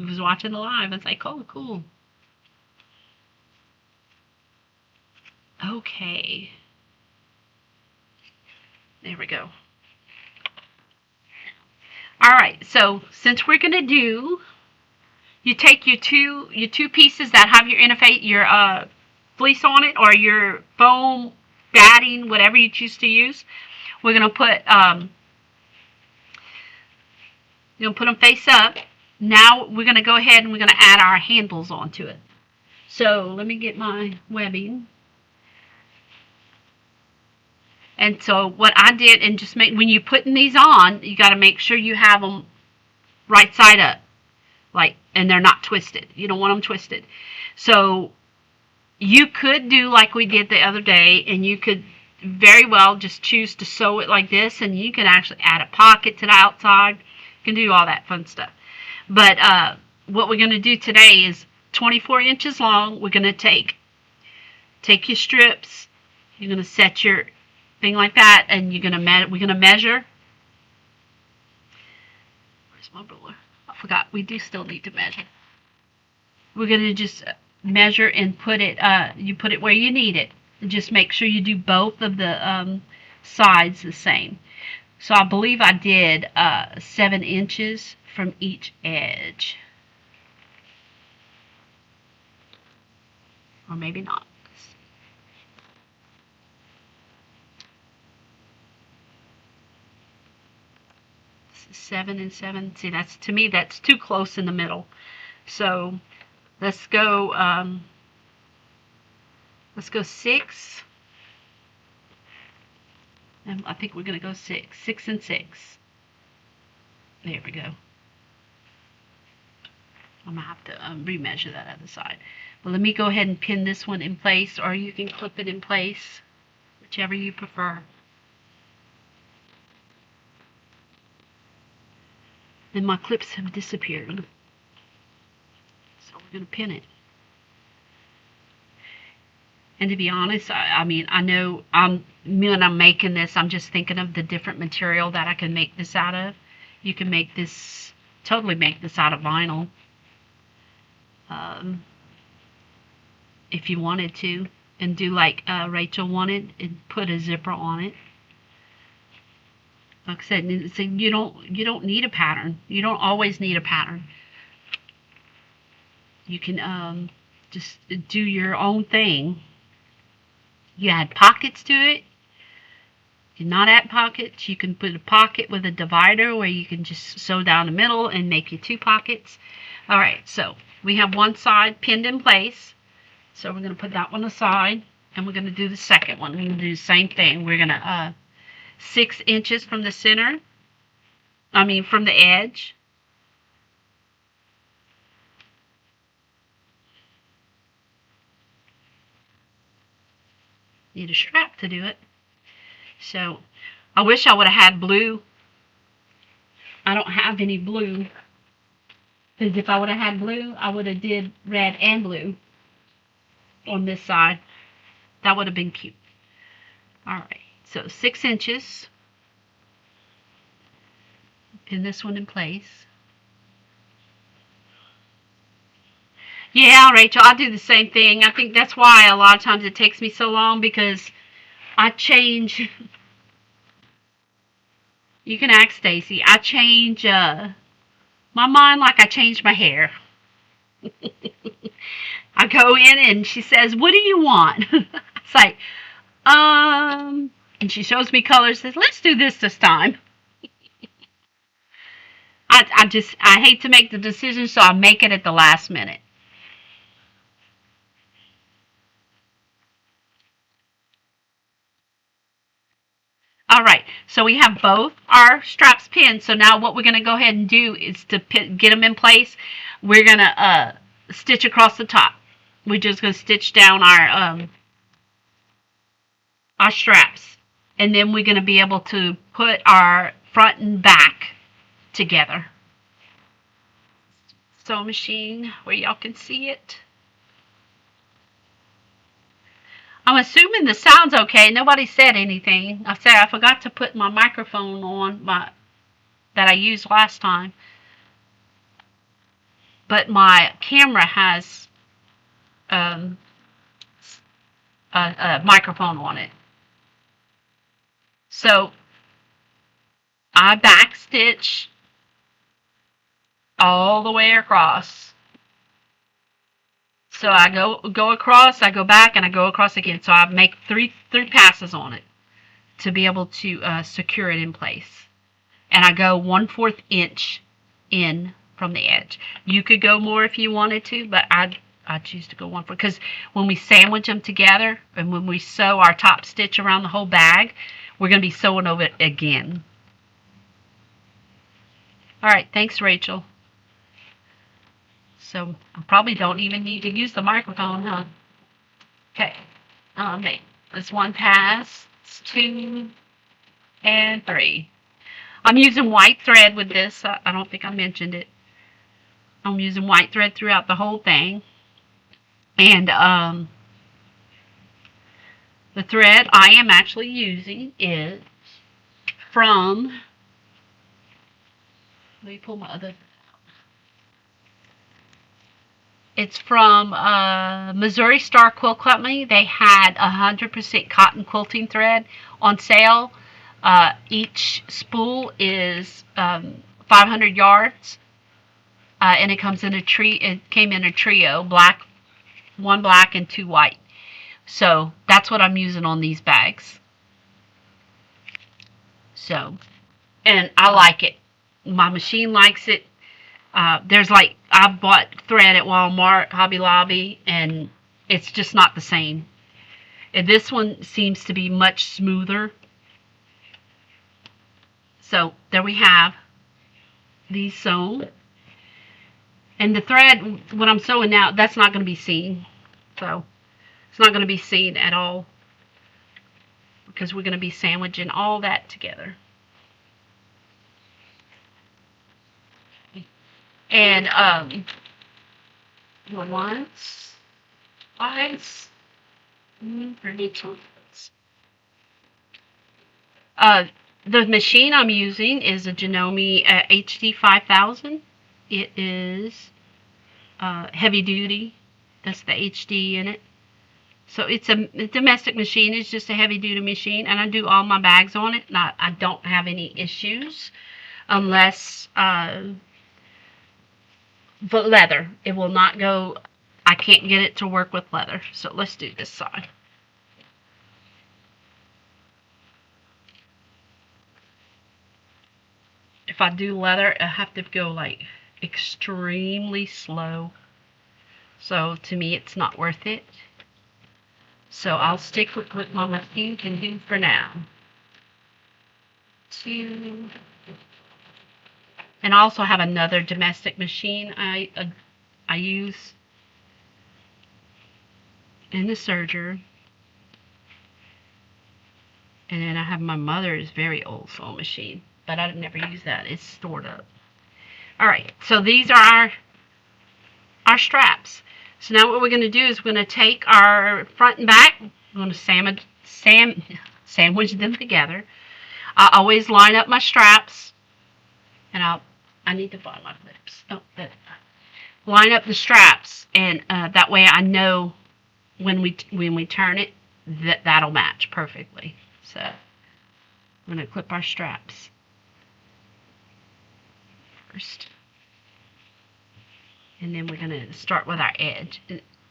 was watching the live. I was like, oh, cool. Okay. There we go. All right, so since we're going to do, you take your two pieces that have your interface, your fleece on it, or your foam batting, whatever you choose to use. We're going to put them face up. Now we're going to go ahead and we're going to add our handles onto it. So let me get my webbing. And so what I did, and just make, when you're putting these on, you got to make sure you have them right side up, like, and they're not twisted. You don't want them twisted. So you could do like we did the other day, and you could very well just choose to sew it like this, and you can actually add a pocket to the outside. You can do all that fun stuff. But what we're going to do today is 24 inches long. We're going to take your strips. You're going to set your thing like that, and we're gonna measure. Where's my ruler? I forgot. We do still need to measure. We're gonna just measure and put it. You put it where you need it. And just make sure you do both of the sides the same. So I believe I did 7 inches from each edge, or maybe not. 7 and 7. See, that's, to me, that's too close in the middle. So let's go 6. And I think we're going to go 6. 6 and 6. There we go. I'm going to have to remeasure that other side. But let me go ahead and pin this one in place, or you can clip it in place, whichever you prefer. And my clips have disappeared. So we're going to pin it. And to be honest, I mean, I know when I'm making this, I'm just thinking of the different material that I can make this out of. You can make this, totally make this out of vinyl. If you wanted to, and do like Rachel wanted, and put a zipper on it. Like I said, you don't need a pattern. You don't always need a pattern. You can just do your own thing. You add pockets to it. If you're not at pockets, you can put a pocket with a divider where you can just sew down the middle and make you 2 pockets. Alright, so we have one side pinned in place. So we're going to put that one aside, and we're going to do the second one. We're going to do the same thing. We're going to 6 inches from the center, from the edge. Need a strap to do it. So I wish I would have had blue. I don't have any blue, because if I would have had blue, I would have did red and blue on this side. That would have been cute. Alright, so 6 inches. Pin this one in place. Yeah, Rachel, I do the same thing. I think that's why a lot of times it takes me so long, because I change. You can ask Stacy. I change my mind like I change my hair. I go in and she says, "What do you want?" It's like, and she shows me colors, says, "Let's do this time." I hate to make the decision, so I make it at the last minute. Alright, so we have both our straps pinned. So now what we're going to go ahead and do is to get them in place. We're going to stitch across the top. We're just going to stitch down our straps. And then we're going to be able to put our front and back together. Sewing machine where y'all can see it. I'm assuming the sound's okay. Nobody said anything. I forgot to put my microphone on that I used last time. But my camera has a microphone on it. So I back stitch all the way across. So I go across, I go back, and I go across again. So I make three passes on it to be able to secure it in place. And I go 1/4 inch in from the edge. You could go more if you wanted to, but I choose to go 1/4, because when we sandwich them together and when we sew our top stitch around the whole bag, we're going to be sewing over it again. All right, thanks, Rachel. So I probably don't even need to use the microphone, huh? Okay. This one pass, 2 and 3. I'm using white thread with this. I don't think I mentioned it. I'm using white thread throughout the whole thing. And the thread I am actually using is from, let me pull my other. It's from Missouri Star Quilt Company. They had 100% cotton quilting thread on sale. Each spool is 500 yards, and it comes in a It came in a trio, black, 1 black and 2 white. So that's what I'm using on these bags. So, and I like it. my machine likes it. There's like, I bought thread at Walmart, Hobby Lobby, and it's just not the same. And this one seems to be much smoother. So there we have these sewn. And the thread, what I'm sewing now, that's not going to be seen. So it's not going to be seen at all, because we're going to be sandwiching all that together. And once, twice, the machine I'm using is a Janome HD 5000. It is heavy duty. That's the HD in it. So it's a domestic machine. It's just a heavy duty machine, and I do all my bags on it. I don't have any issues unless the leather. It will not go. I can't get it to work with leather. So let's do this side. If I do leather, I have to go like extremely slow. So to me, it's not worth it. So I'll stick with what my machine can do for now. And I also have another domestic machine I use in the serger. And then I have my mother's very old sewing machine, but I never use that. It's stored up. Alright, so these are our straps. So now what we're going to do is we're going to take our front and back. We're going to sandwich them together. I always line up my straps, and I need to find my clips. Oh, line up the straps, and that way I know when we turn it, that'll match perfectly. So I'm going to clip our straps first. And then we're going to start with our edge,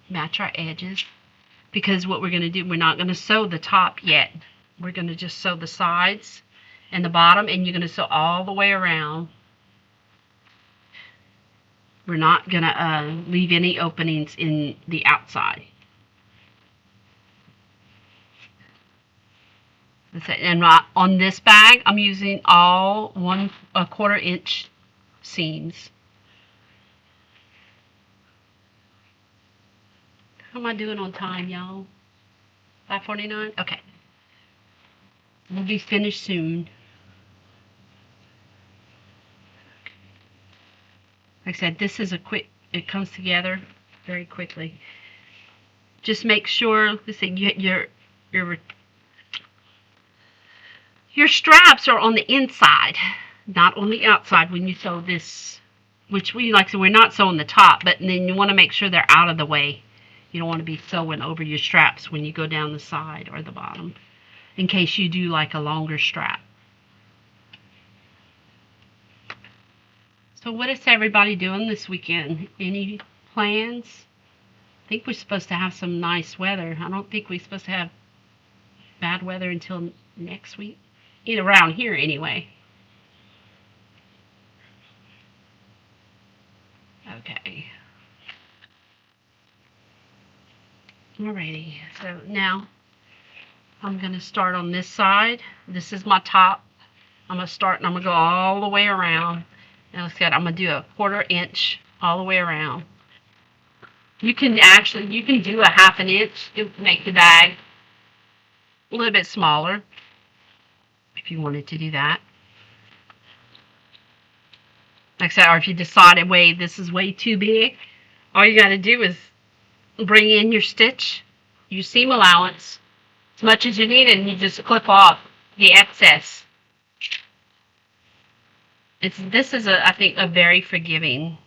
match our edges, because what we're going to do, we're not going to sew the top yet. We're going to just sew the sides and the bottom, and you're going to sew all the way around. We're not going to leave any openings in the outside. That's it. And on this bag, I'm using all 1/4 inch seams. How am I doing on time, y'all? 5:49? Okay. We'll be finished soon. Like I said, this is a quick, it comes together very quickly. Just make sure, listen, your straps are on the inside, not on the outside when you sew this, which we like to say, we're not sewing the top, but then you want to make sure they're out of the way. You don't want to be sewing over your straps when you go down the side or the bottom, in case you do like a longer strap. So what is everybody doing this weekend? Any plans? I think we're supposed to have some nice weather. I don't think we're supposed to have bad weather until next week. Around here anyway. Okay. Alrighty. So now I'm going to start on this side. This is my top. I'm going to start and I'm going to go all the way around. And like I said, I'm going to do a 1/4 inch all the way around. You can do a 1/2 inch to make the bag a little bit smaller if you wanted to do that. Like I said, or if you decided, wait, this is way too big, all you got to do is bring in your stitch, your seam allowance, as much as you need, and you just clip off the excess. This is I think a very forgiving.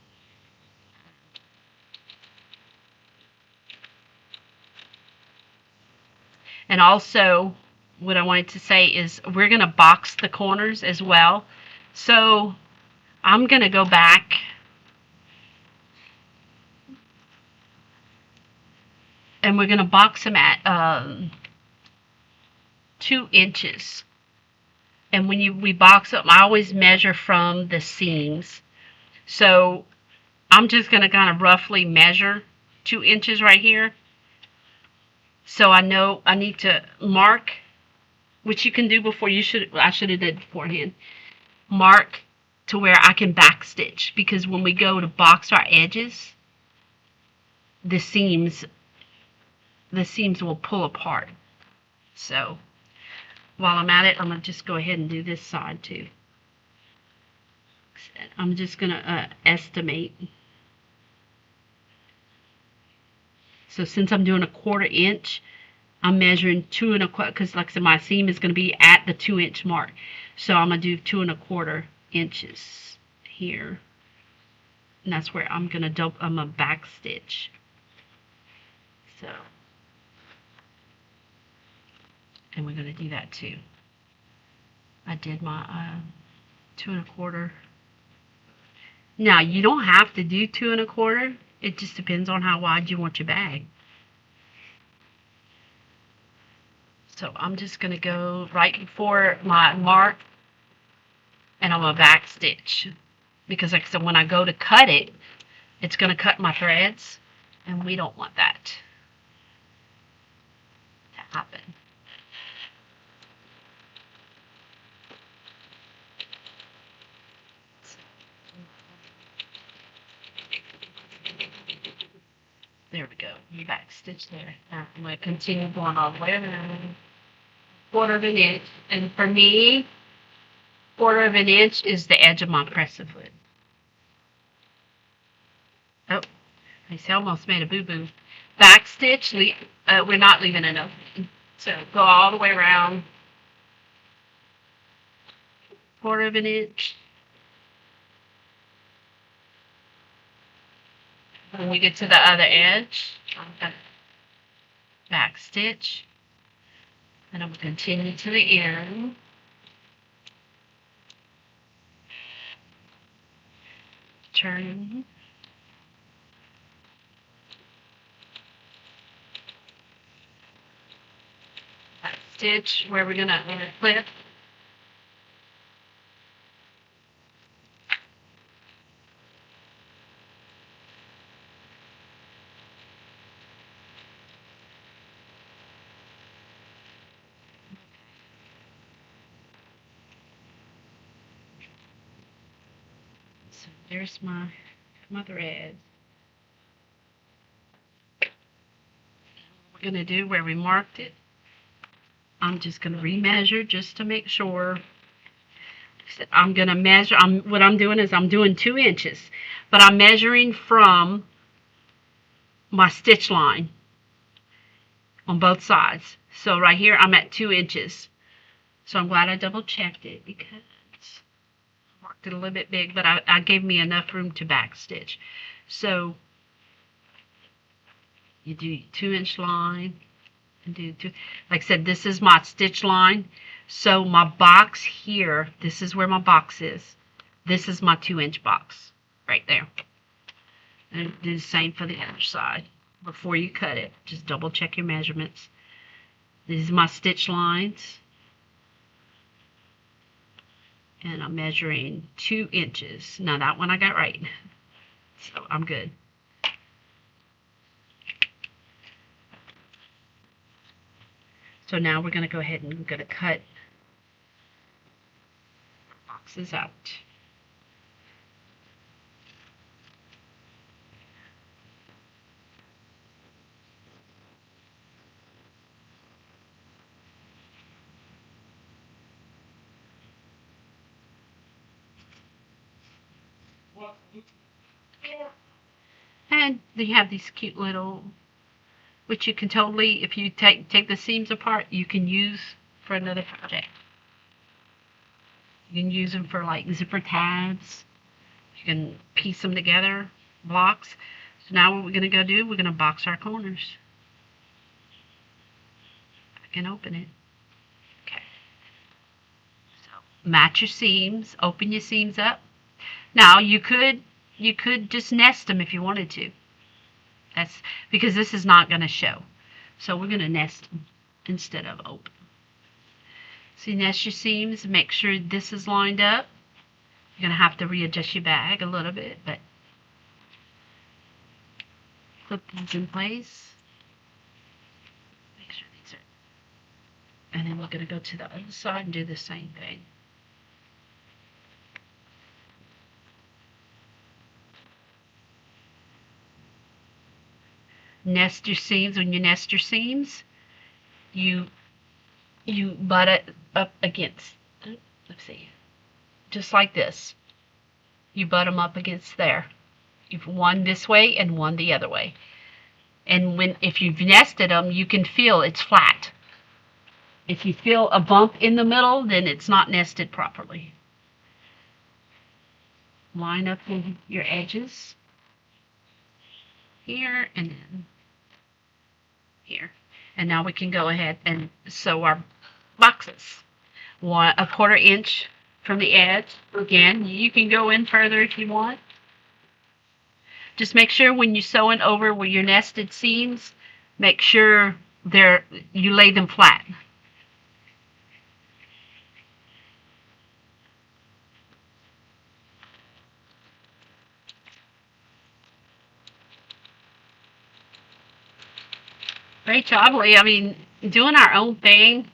And also, what I wanted to say is we're going to box the corners as well. So I'm going to go back and we're going to box them at 2 inches. And when we box them, I always measure from the seams. So I'm just going to kind of roughly measure 2 inches right here. So I know I need to mark, which you can do before. I should have done beforehand. Mark to where I can backstitch, because when we go to box our edges, the seams will pull apart. So while I'm at it, I'm going to just go ahead and do this side too. I'm just going to estimate. So since I'm doing a 1/4 inch, I'm measuring 2 1/4, because like I said, my seam is going to be at the 2 inch mark. So I'm going to do 2 1/4 inches here. And that's where I'm going to back stitch. So, and we're going to do that too. I did my 2 1/4. Now, you don't have to do 2 1/4. It just depends on how wide you want your bag. So I'm just going to go right before my mark, and I'm going to back stitch. Because like I said, when I go to cut it, it's going to cut my threads, and we don't want that to happen. There we go. Back stitch there. Now I'm going to continue going all the way around. 1/4 inch. And for me, 1/4 inch is the edge of my presser foot. Oh, I see, I almost made a boo-boo. Back stitch, we're not leaving it open. So go all the way around. 1/4 inch. When we get to the other edge, I'm going to back stitch, and I'm going to continue to the end. Turn. Back stitch where we're going to clip. So there's my thread. We're going to do where we marked it. I'm just going to remeasure just to make sure. I'm going to measure. What I'm doing is I'm doing 2 inches, but I'm measuring from my stitch line on both sides. So right here I'm at 2 inches. So I'm glad I double checked it, because I marked it a little bit big, but I gave me enough room to back stitch. So you do 2 inch line and do 2. Like I said, this is my stitch line. So my box here, this is where my box is. This is my 2 inch box right there. And do the same for the other side. Before you cut it, just double check your measurements. These are my stitch lines. And I'm measuring 2 inches. Now that one I got right. So I'm good. So now we're going to go ahead and cut boxes out. And you have these cute little, which you can totally, if you take the seams apart, you can use for another project. You can use them for like zipper tabs. You can piece them together, blocks. So now what we're going to go do, we're going to box our corners. I can open it. Okay. So match your seams, open your seams up. Now you could just nest them if you wanted to. That's because this is not going to show. So we're going to nest them instead of open. So you nest your seams, make sure this is lined up. You're going to have to readjust your bag a little bit, but clip these in place. Make sure these are, and then we're going to go to the other side and do the same thing. Nest your seams. When you nest your seams, you butt it up against, let's see, just like this. You butt them up against there. You've one this way and one the other way. And if you've nested them, you can feel it's flat. If you feel a bump in the middle, then it's not nested properly. Line up your edges here and then here. And now we can go ahead and sew our boxes. 1/4 inch from the edge. Again, you can go in further if you want. Just make sure when you're sewing over where your nested seams, make sure you lay them flat. Very jolly. I mean, doing our own thing.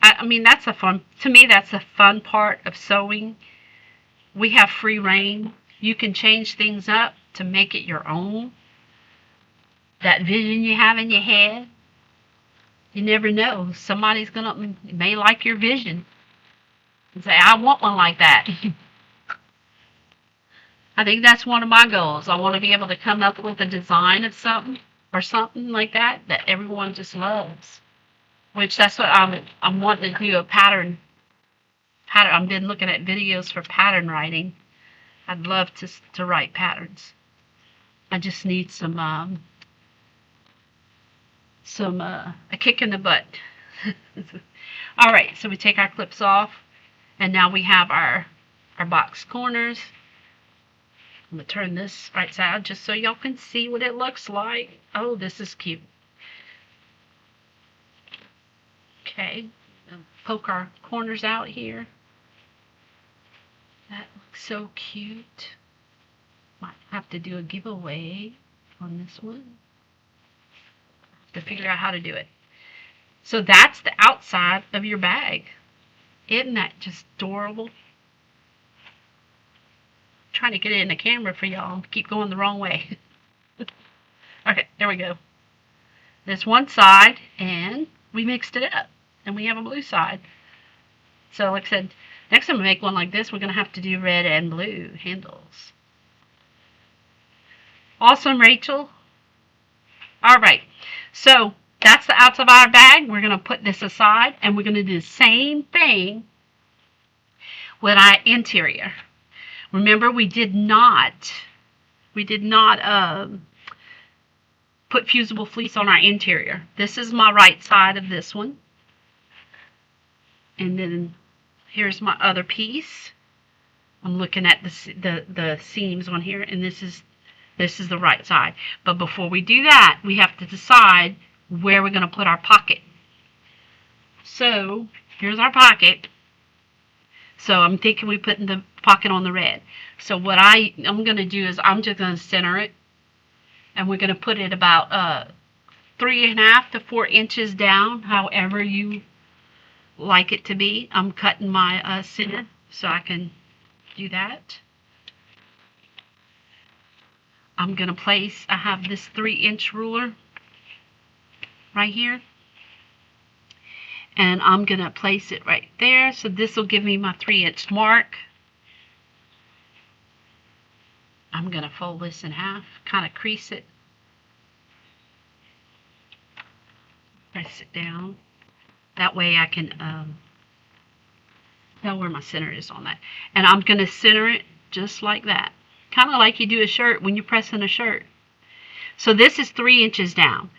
I mean, that's to me, that's the fun part of sewing. We have free reign. You can change things up to make it your own. That vision you have in your head, you never know. Somebody's may like your vision and say, I want one like that. I think that's one of my goals. I want to be able to come up with a design of something or something like that everyone just loves. Which that's what I'm wanting to do, a pattern. I've been looking at videos for pattern writing. I'd love to write patterns. I just need a kick in the butt. All right, so we take our clips off, and now we have our box corners. I'm gonna turn this right side just so y'all can see what it looks like. Oh, this is cute. Okay, poke our corners out here. That looks so cute. Might have to do a giveaway on this one. To figure out how to do it. So that's the outside of your bag. Isn't that just adorable? I'm trying to get it in the camera for y'all. Keep going the wrong way. Okay, there we go. There's one side, and we mixed it up. And we have a blue side. So like I said, next time we make one like this, we're going to have to do red and blue handles. Awesome, Rachel. All right, so that's the outside of our bag. We're going to put this aside, and we're going to do the same thing with our interior. Remember, we did not put fusible fleece on our interior. This is my right side of this one. And then here's my other piece. I'm looking at the seams on here, and this is the right side. But before we do that, we have to decide where we're going to put our pocket. So here's our pocket. So I'm thinking we put the pocket on the red. So what I'm going to do is I'm just going to center it, and we're going to put it about 3.5 to 4 inches down, however you like it to be. I'm cutting my center so I can do that. I'm going to place, I have this 3-inch ruler right here, and I'm going to place it right there. So this will give me my 3-inch mark. I'm going to fold this in half, kind of crease it, press it down. That way I can tell where my center is on that. And I'm going to center it just like that. Kind of like you do a shirt when you're pressing a shirt. So this is 3 inches down.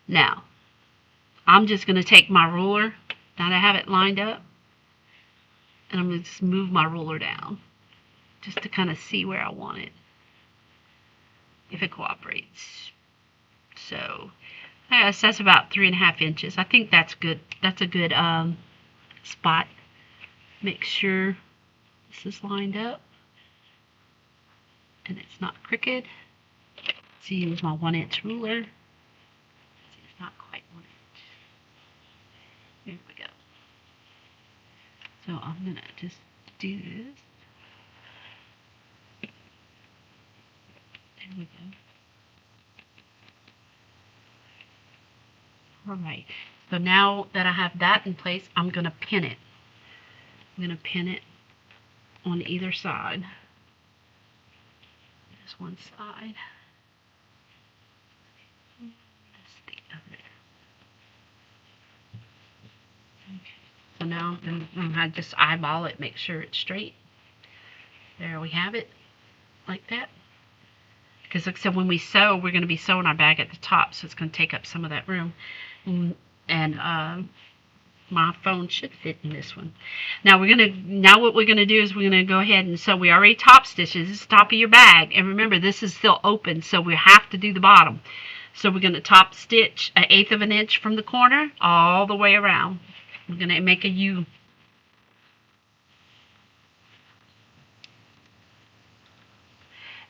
Now, I'm just going to take my ruler, now that I have it lined up, and I'm going to just move my ruler down just to kind of see where I want it, if it cooperates. So, that's about 3.5 inches. I think that's good. That's a good spot. Make sure this is lined up and it's not crooked. See, with my 1-inch ruler. See, it's not quite 1 inch. Here we go. So I'm gonna just do this. There we go. Alright, so now that I have that in place, I'm going to pin it. I'm going to pin it on either side. There's one side. That's the other. Okay, so now I'm going to just eyeball it, make sure it's straight. There we have it, like that. Because like I said, when we sew, we're going to be sewing our bag at the top, so it's going to take up some of that room. And my phone should fit in this one. Now what we're gonna do is we're gonna go ahead and sew. We already top stitched. This is the top of your bag, and remember this is still open, so we have to do the bottom. So we're gonna top stitch 1/8 of an inch from the corner all the way around. We're gonna make a U.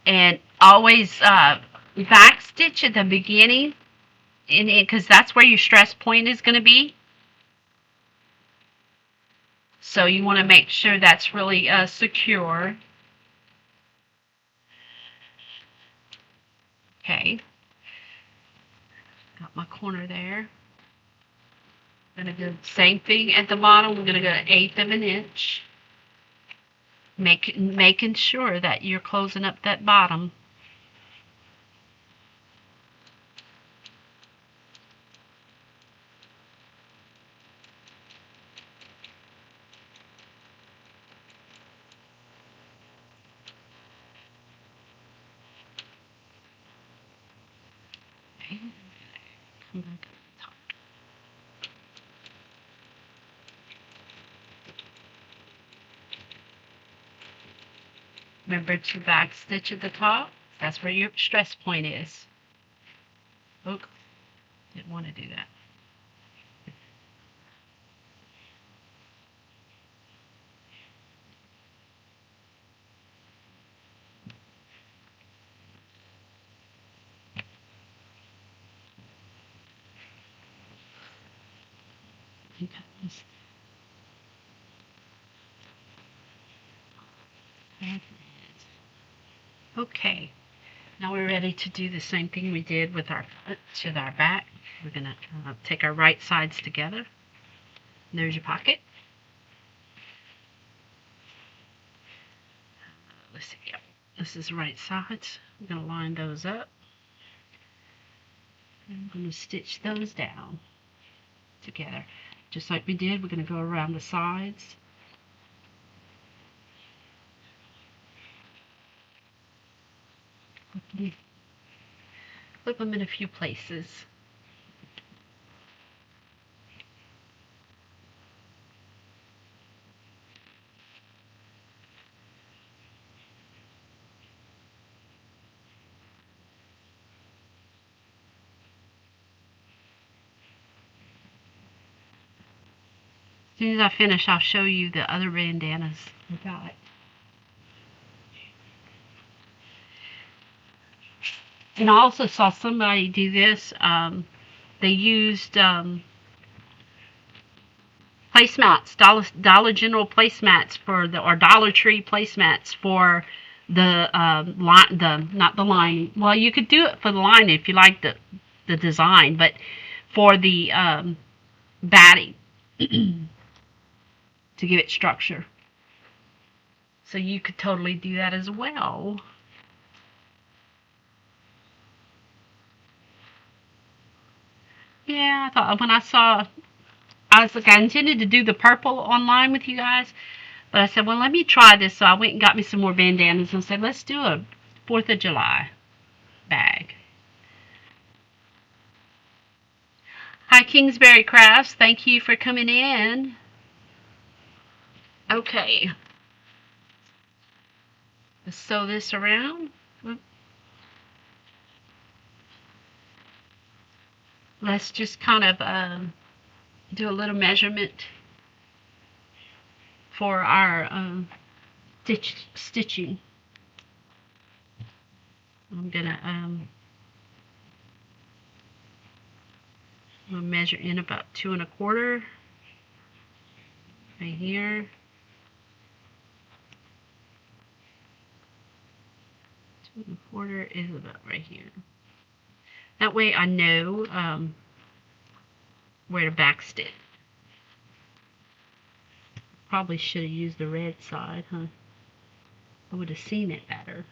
And always back stitch at the beginning, because that's where your stress point is going to be. So you want to make sure that's really secure. Okay. Got my corner there. I'm going to do the same thing at the bottom. We're going to go 1/8 of an inch. Making sure that you're closing up that bottom. Come back up the top. Remember to back stitch at the top. That's where your stress point is. Oops, didn't want to do that. Okay, now we're ready to do the same thing we did with our foot to our back. We're going to take our right sides together. There's your pocket. Let's see, yep, this is the right sides. I'm going to line those up. I'm going to stitch those down together. Just like we did, we're going to go around the sides. Flip them in a few places. As soon as I finish, I'll show you the other bandanas we got. And I also saw somebody do this. They used placemats, Dollar General placemats or Dollar Tree placemats for the not the lining. Well, you could do it for the lining if you like the design, but for the batting to give it structure. So you could totally do that as well. Yeah, I thought when I saw, I was like, I intended to do the purple online with you guys, but I said, well, let me try this. So I went and got me some more bandanas and said, let's do a 4th of July bag. Hi, Kingsbury Crafts. Thank you for coming in. Okay. Let's sew this around. Let's just kind of do a little measurement. for our stitching. I'm gonna measure in about 2 1/4 right here. 2 1/4 is about right here. That way I know where to back stitch. Probably should have used the red side, huh? I would have seen it better.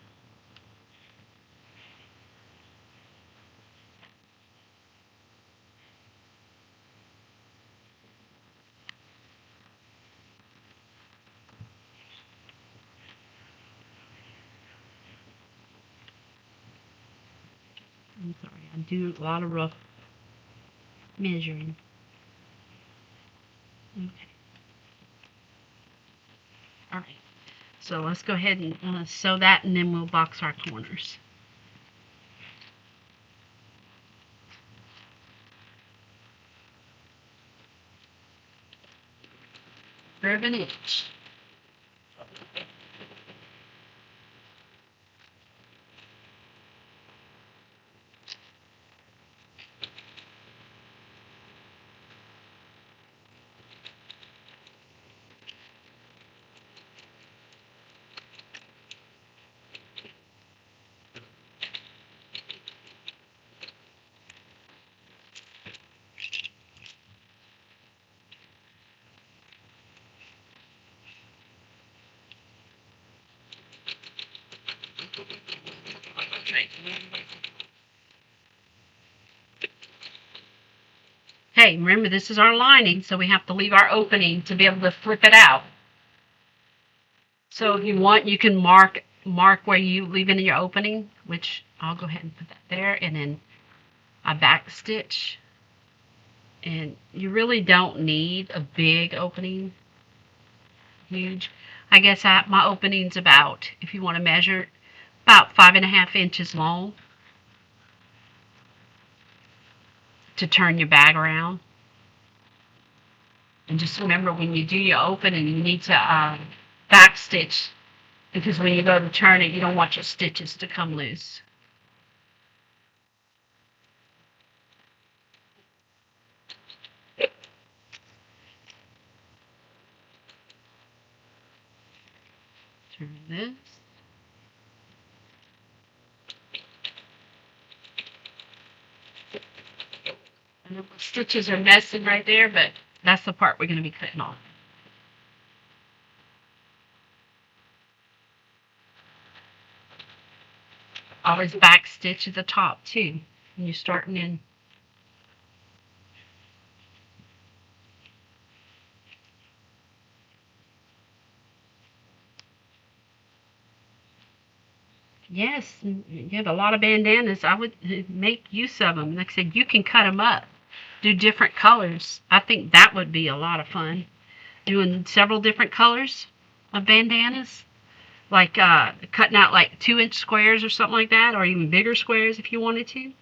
I'm sorry, I do a lot of rough measuring. Okay. Alright, so let's go ahead and sew that, and then we'll box our corners. Of an inch. Hey, remember this is our lining, so we have to leave our opening to be able to flip it out. So if you want, you can mark where you leave in your opening, which I'll go ahead and put that there, and then I back stitch. And you really don't need a big opening, huge. I guess my opening's about, if you want to measure, about 5.5 inches long to turn your bag around. And just remember, when you do your opening, you need to back stitch, because when you go to turn it, you don't want your stitches to come loose. Turn this. And the stitches are messing right there, but that's the part we're going to be cutting off. Always back stitch at the top too when you're starting in. Yes, you have a lot of bandanas. I would make use of them. Like I said, you can cut them up, do different colors. I think that would be a lot of fun, doing several different colors of bandanas, like cutting out like 2-inch squares or something like that, or even bigger squares if you wanted to.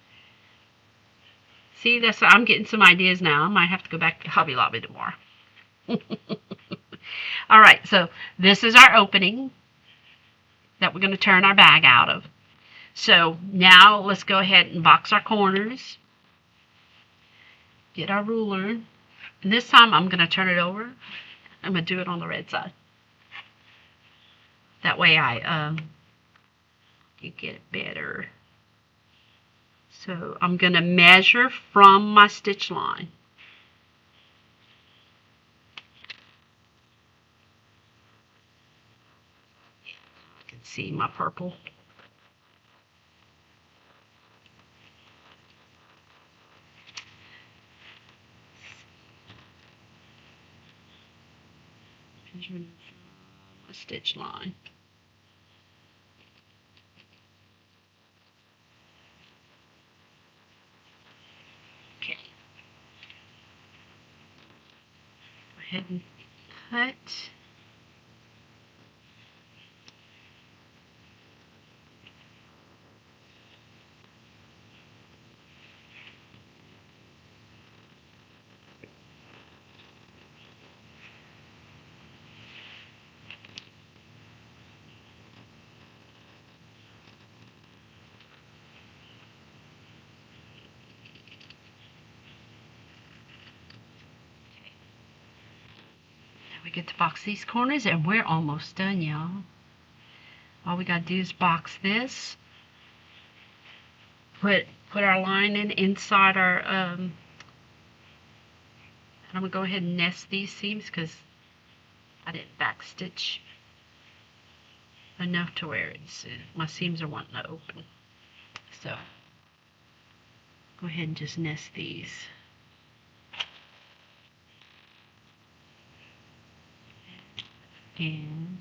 See, I'm getting some ideas now. I might have to go back to Hobby Lobby tomorrow. All right, so this is our opening that we're going to turn our bag out of. So now let's go ahead and box our corners. Get our ruler. And this time I'm going to turn it over. I'm going to do it on the red side. That way you get it better. So I'm going to measure from my stitch line. You can see my purple. Measuring from my stitch line. Okay. Go ahead and cut. We get to box these corners, and we're almost done, y'all. All we gotta do is box this, put our lining inside our and I'm gonna go ahead and nest these seams because I didn't backstitch enough to where my seams are wanting to open. So go ahead and just nest these. And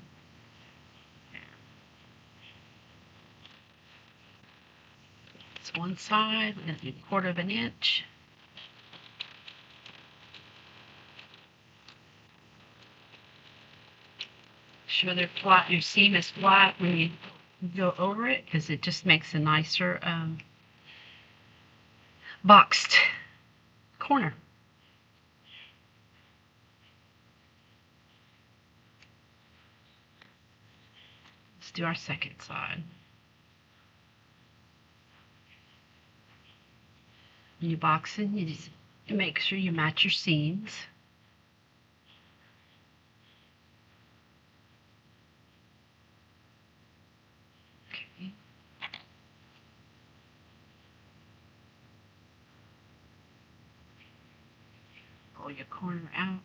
it's one side. We're going to do 1/4 of an inch. Make sure they're flat. Your seam is flat when you go over it, because it just makes a nicer boxed corner. Let's do our second side. When you're boxing, you just make sure you match your seams. Okay. Pull your corner out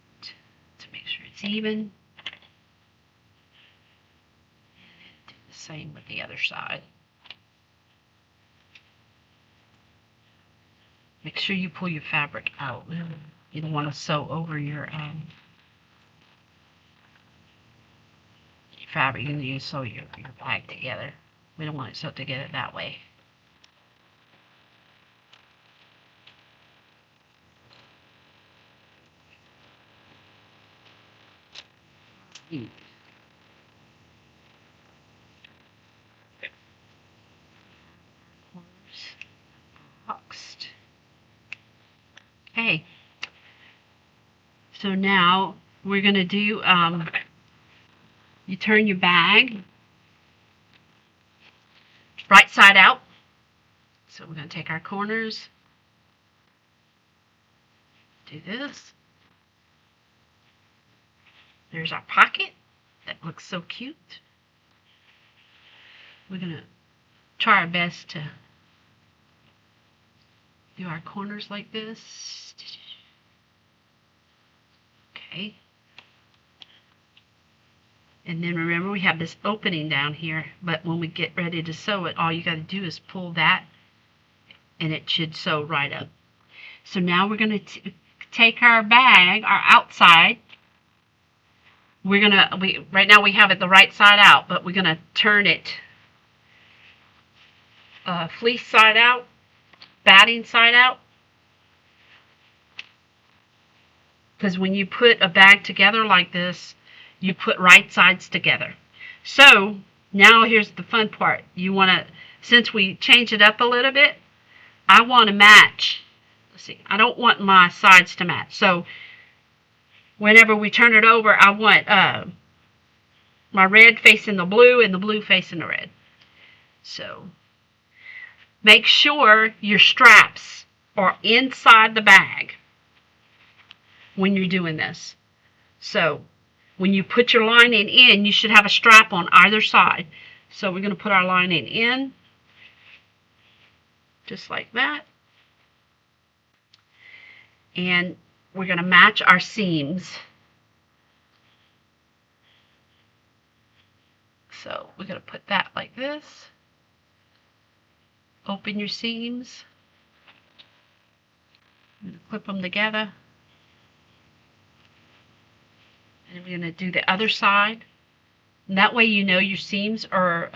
to make sure it's even. Do the same with the other side. Make sure you pull your fabric out. You don't want to sew over your fabric. You need to sew your bag together. We don't want it sewed together that way. Boxed. Okay. So now we're going to do, you turn your bag right side out. So we're going to take our corners, do this. There's our pocket. That looks so cute. We're going to try our best to do our corners like this. Okay. And then remember, we have this opening down here, but when we get ready to sew it, all you got to do is pull that and it should sew right up. So now we're going to take our bag, our outside. Right now we have it the right side out, but we're going to turn it fleece side out, batting side out. Because when you put a bag together like this, you put right sides together. So now here's the fun part. You want to, since we changed it up a little bit, I want to match. Let's see, I don't want my sides to match. So whenever we turn it over, I want my red facing the blue and the blue facing the red. So make sure your straps are inside the bag when you're doing this. So when you put your lining in, you should have a strap on either side. So we're going to put our lining in just like that. And we're going to match our seams. So we're going to put that like this. Open your seams. I'm going to clip them together. And we're going to do the other side. And that way you know your seams are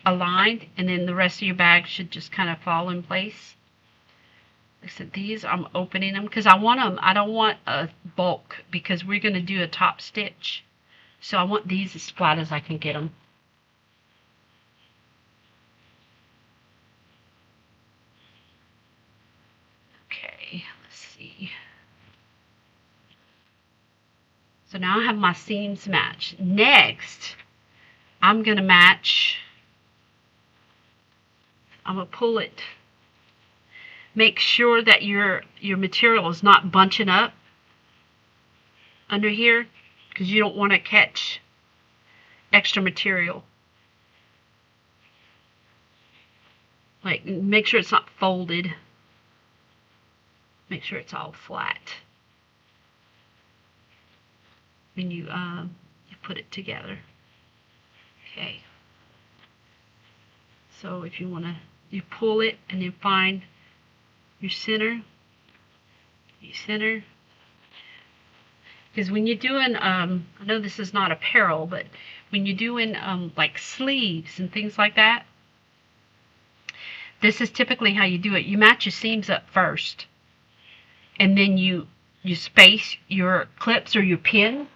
aligned, and then the rest of your bag should just kind of fall in place. Like I said, these I'm opening them because I want them. I don't want a bulk because we're going to do a top stitch. So I want these as flat as I can get them. Okay, let's see. So now I have my seams matched. Next, I'm going to match. I'm going to pull it. Make sure that your material is not bunching up under here, because you don't want to catch extra material. Like, make sure it's not folded. Make sure it's all flat when you put it together. Okay. So if you want to, you pull it and then find your center. You center. Because when you're doing, I know this is not apparel, but when you're doing like sleeves and things like that, this is typically how you do it. You match your seams up first, and then you space your clips or your pin,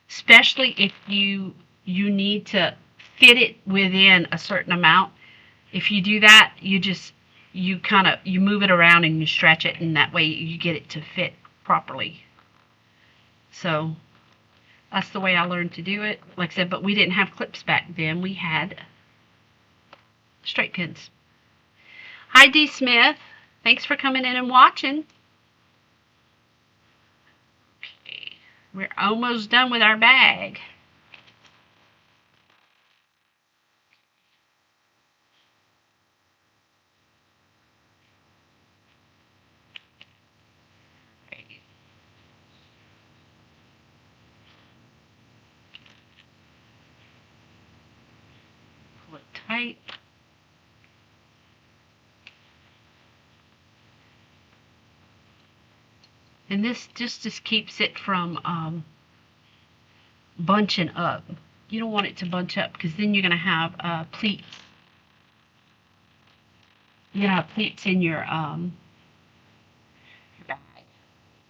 especially if you need to fit it within a certain amount. If you do that, you move it around and you stretch it, and that way you get it to fit properly. So that's the way I learned to do it. Like I said, but we didn't have clips back then. We had straight pins. Hi, D. Smith. Thanks for coming in and watching. Okay. We're almost done with our bag. Pull it tight. And this just keeps it from bunching up. You don't want it to bunch up, because then you're going to have pleats. You're going to have pleats in your bag.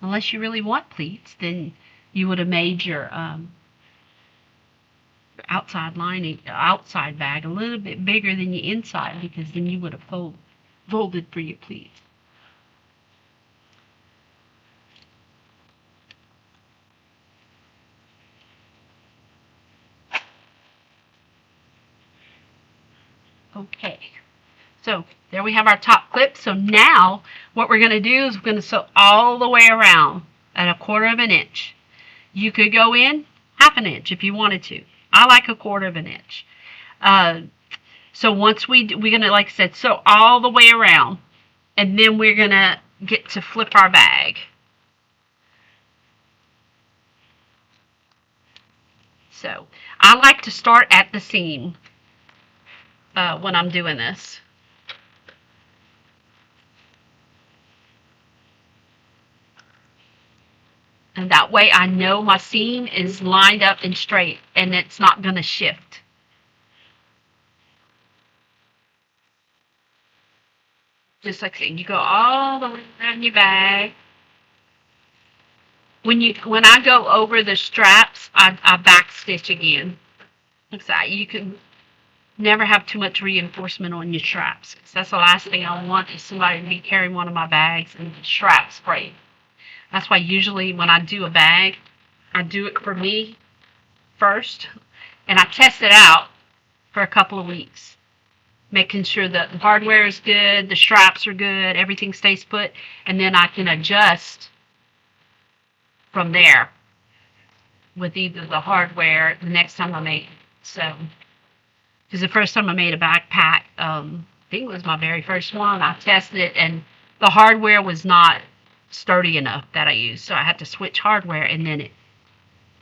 Unless you really want pleats, then you would have made your outside lining, outside bag a little bit bigger than your inside, because then you would have folded for your pleats. Okay, so there we have our top clip. So now what we're going to do is we're going to sew all the way around at 1/4 of an inch. You could go in 1/2 inch if you wanted to. I like 1/4 inch. So once we're going to, like I said, sew all the way around, and then we're going to get to flip our bag. So I like to start at the seam when I'm doing this. And that way I know my seam is lined up and straight, and it's not going to shift. Just like that, you go all the way around your bag. When I go over the straps, I back stitch again. So you can never have too much reinforcement on your straps. That's the last thing I want is somebody to be carrying one of my bags and the straps frayed. That's why usually when I do a bag, I do it for me first, and I test it out for a couple of weeks, making sure that the hardware is good, the straps are good, everything stays put, and then I can adjust from there with either the hardware the next time I make it. So, because the first time I made a backpack, I think it was my very first one, I tested it, and the hardware was not sturdy enough that I used, so I had to switch hardware, and then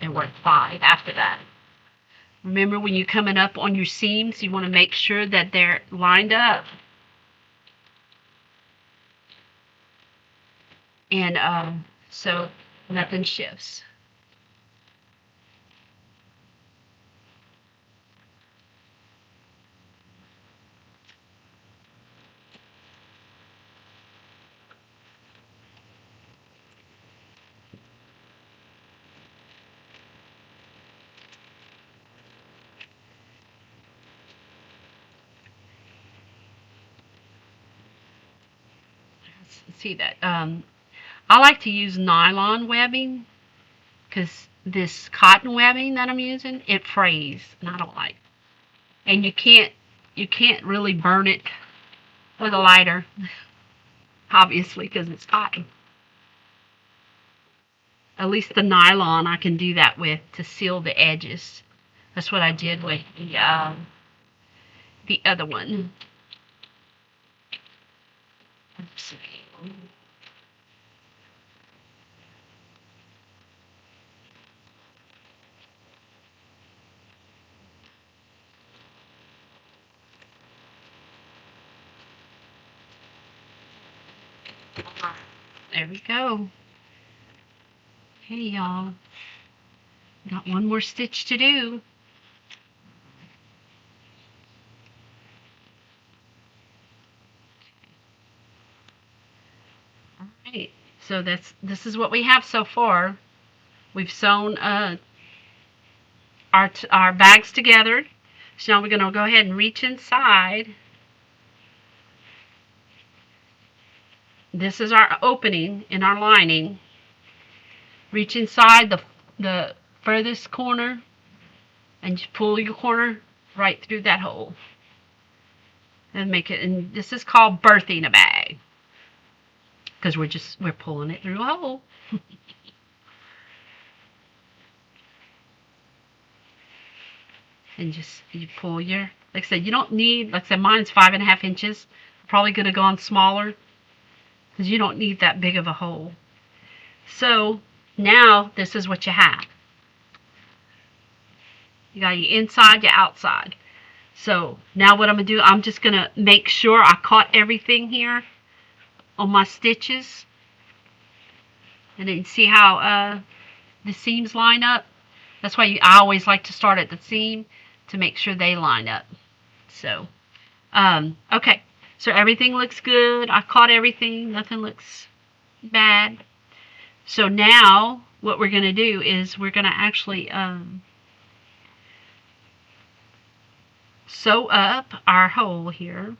it worked fine after that. Remember, when you're coming up on your seams, you want to make sure that they're lined up. And so nothing shifts. See that I like to use nylon webbing, because this cotton webbing that I'm using, it frays, and I don't like. And you can't really burn it with a lighter, obviously, because it's cotton. at least the nylon I can do that with to seal the edges. That's what I did with the other one. Oops. There we go. Hey y'all, got one more stitch to do. Alright, so this is what we have so far. We've sewn our bags together. So now we're going to go ahead and reach inside. This is our opening in our lining. Reach inside the furthest corner and just pull your corner right through that hole. And make it, and this is called birthing a bag. Because we're pulling it through a hole. And just, you pull your, like I said, you don't need, like I said, mine's 5.5 inches. Probably could have gone smaller. Because you don't need that big of a hole. So, now, this is what you have. You got your inside, your outside. So, now what I'm going to do, I'm just going to make sure I caught everything here on my stitches. And then you see how the seams line up. That's why I always like to start at the seam to make sure they line up. So, okay. So everything looks good. I caught everything. Nothing looks bad. So now what we're going to do is we're going to actually sew up our hole here.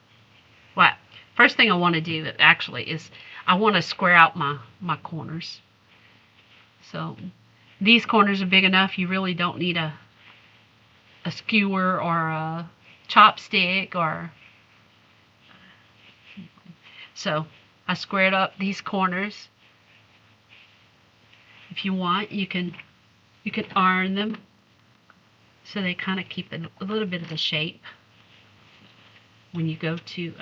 Well, first thing I want to do actually is I want to square out my corners. So these corners are big enough. You really don't need a skewer or a chopstick or. So I squared up these corners. If you want, you can iron them so they kind of keep a little bit of the shape when you go to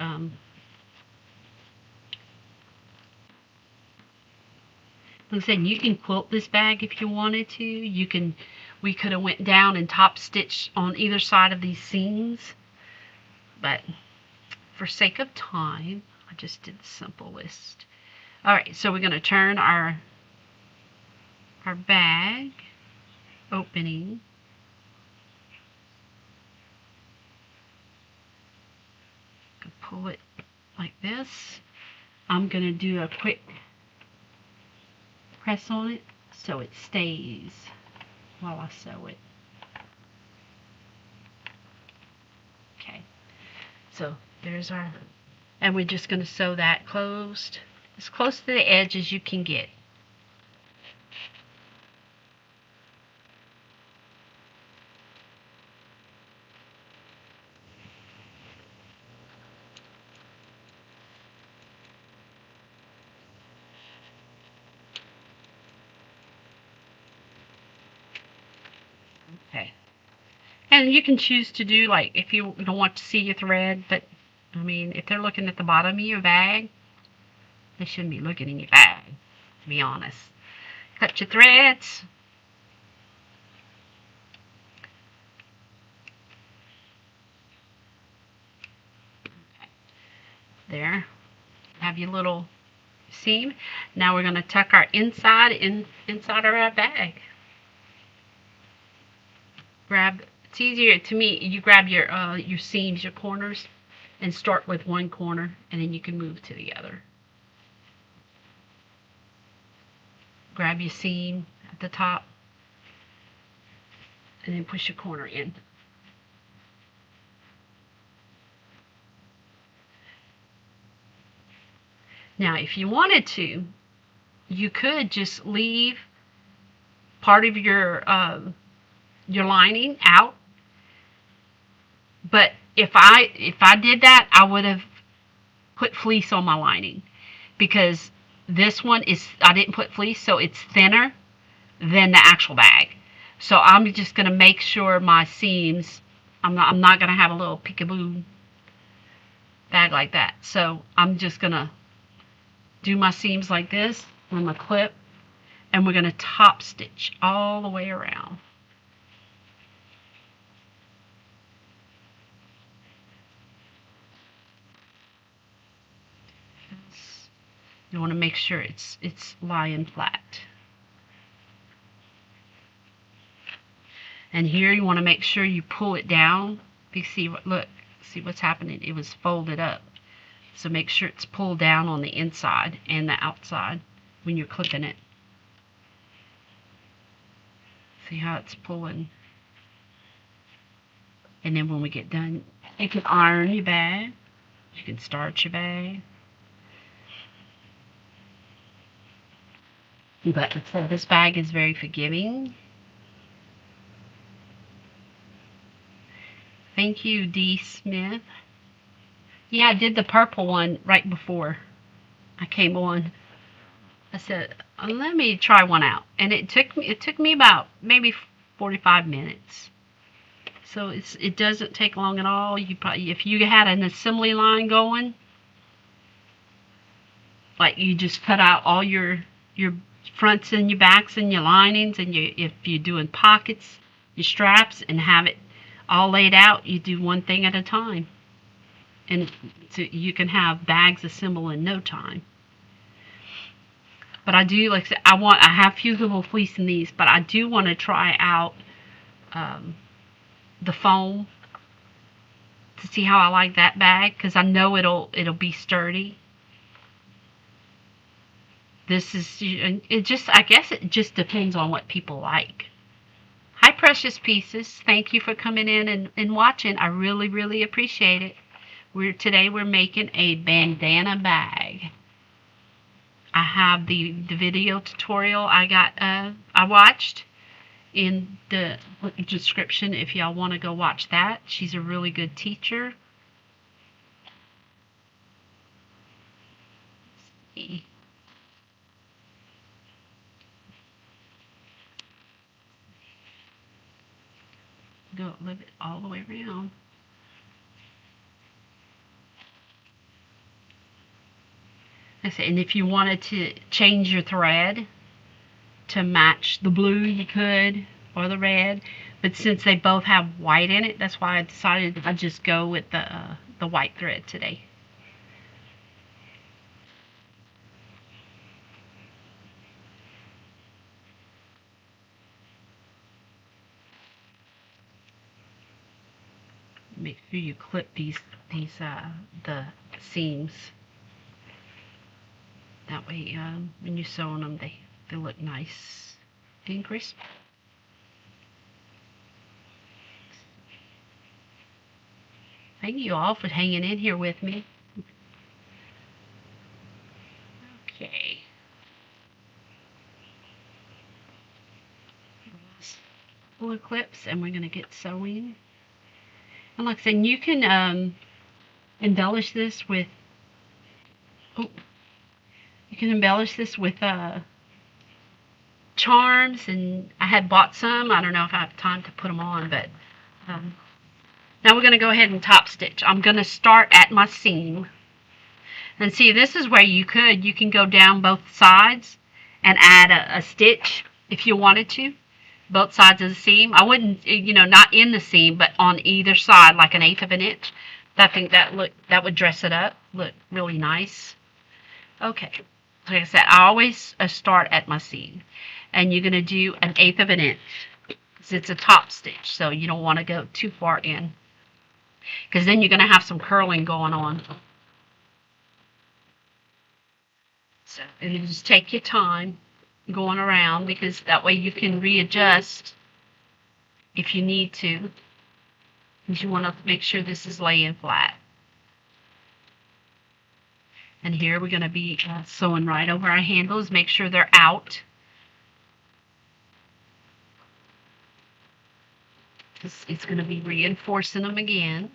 like I said, you can quilt this bag if you wanted to. We could have went down and top stitched on either side of these seams, but for sake of time, I just did the simplest. Alright, so we're going to turn our bag opening. Pull it like this. I'm going to do a quick press on it so it stays while I sew it. Okay, so there's our, and we're just going to sew that closed, as close to the edge as you can get. Okay. And you can choose to do, like, if you don't want to see your thread, but, I mean, if they're looking at the bottom of your bag, they shouldn't be looking in your bag, to be honest. Cut your threads. Okay. There. Have your little seam. Now we're going to tuck our inside inside of our bag. It's easier to me, you grab your seams, your corners, and start with one corner, and then you can move to the other. Grab your seam at the top, and then push your corner in. Now, if you wanted to, you could just leave part of your lining out. But if I did that, I would have put fleece on my lining, because this one is, I didn't put fleece, so it's thinner. than the actual bag. So I'm just going to make sure my seams, I'm not going to have a little peekaboo bag like that. So I'm just going to do my seams like this on my clip, and we're going to top stitch all the way around. You want to make sure it's lying flat. And here you want to make sure you pull it down. You see what, look, see what's happening? It was folded up. So make sure it's pulled down on the inside and the outside when you're clipping it. See how it's pulling? And then when we get done, you can iron your bag. You can starch your bag. But this bag is very forgiving. Thank you, D. Smith. Yeah, I did the purple one right before I came on. I said, let me try one out. And it took me about maybe 45 minutes. So it doesn't take long at all. You probably, if you had an assembly line going, like you just cut out all your fronts and your backs and your linings, and if you're doing pockets, your straps, and have it all laid out, you do one thing at a time. And so you can have bags assembled in no time. But I do, like I said, I have Fusible Fleece in these, but I do want to try out the foam to see how I like that bag, because I know it'll be sturdy. This is, I guess it just depends on what people like. Hi, precious pieces. Thank you for coming in and watching. I really, really appreciate it. Today we're making a bandana bag. I have the video tutorial I watched in the description if y'all want to go watch that. She's a really good teacher. Let's see. Go a little bit all the way around. And if you wanted to change your thread to match the blue, you could, or the red. But since they both have white in it, that's why I decided I'd just go with the white thread today. Make sure you clip the seams. That way, when you're sewing them, they look nice and crisp. Thank you all for hanging in here with me. Okay. Little clips, and we're going to get sewing. And like I said, you can embellish this with, charms, and I had bought some. I don't know if I have time to put them on, but now we're going to go ahead and top stitch. I'm going to start at my seam. And see, this is where you can go down both sides and add a stitch if you wanted to. Both sides of the seam. I wouldn't, not in the seam, but on either side, like 1/8 of an inch. I think that would dress it up, look really nice. Okay, like I said, I always start at my seam, and you're gonna do 1/8 of an inch, because it's a top stitch, so you don't want to go too far in, because then you're gonna have some curling going on. So, and you just take your time going around, because that way you can readjust if you need to, because you want to make sure this is laying flat. And here we're going to be sewing right over our handles. Make sure they're out. It's going to be reinforcing them again.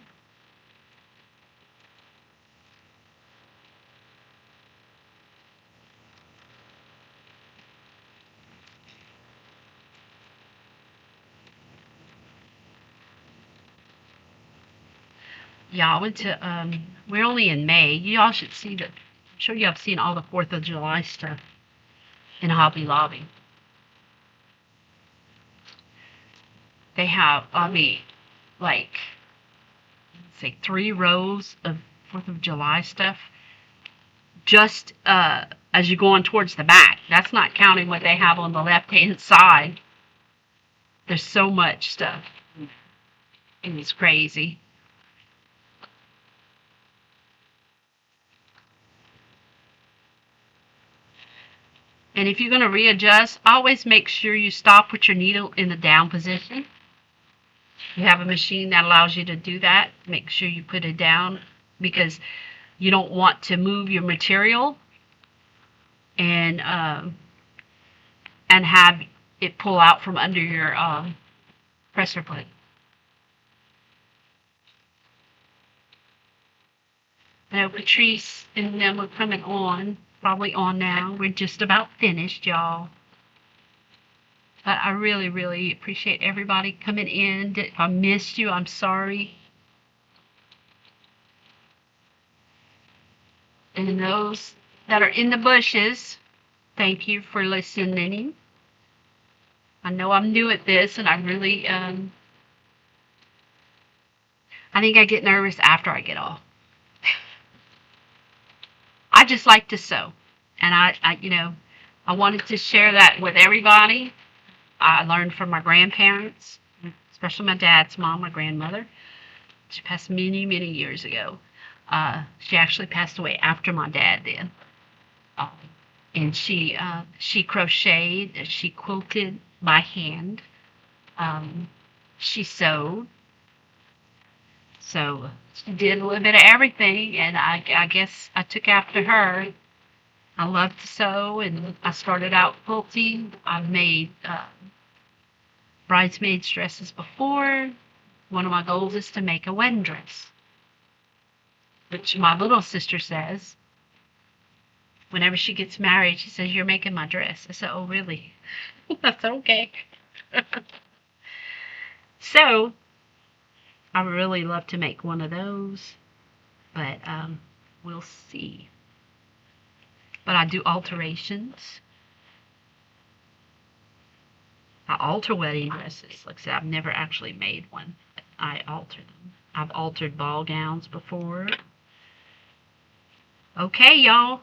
Yeah, I went to, we're only in May. You all should see the, I'm sure you have seen all the 4th of July stuff in Hobby Lobby. They have, I mean, like, say 3 rows of 4th of July stuff just as you go on towards the back. That's not counting what they have on the left-hand side. There's so much stuff. And it's crazy. And if you're going to readjust, always make sure you stop with your needle in the down position. You have a machine that allows you to do that. Make sure you put it down because you don't want to move your material and have it pull out from under your presser plate. Now Patrice and them are coming on, probably on now. We're just about finished, y'all. But I really, really appreciate everybody coming in. If I missed you, I'm sorry. And those that are in the bushes, thank you for listening. I know I'm new at this, and I really, I think I get nervous after I get off. I just like to sew, and I wanted to share that with everybody. I learned from my grandparents, especially my dad's mom, my grandmother. She passed many, many years ago. She actually passed away after my dad did. And she crocheted, she quilted by hand. She sewed. So she did a little bit of everything, and I guess I took after her. I love to sew, and I started out quilting. I've made bridesmaids dresses before. One of my goals is to make a wedding dress, which my little sister says, whenever she gets married, she says, "You're making my dress." I said, "Oh, really?" That's okay. So, I really love to make one of those, but we'll see. But I do alterations. I alter wedding dresses. Like I said, I've never actually made one. I alter them. I've altered ball gowns before. Okay, y'all.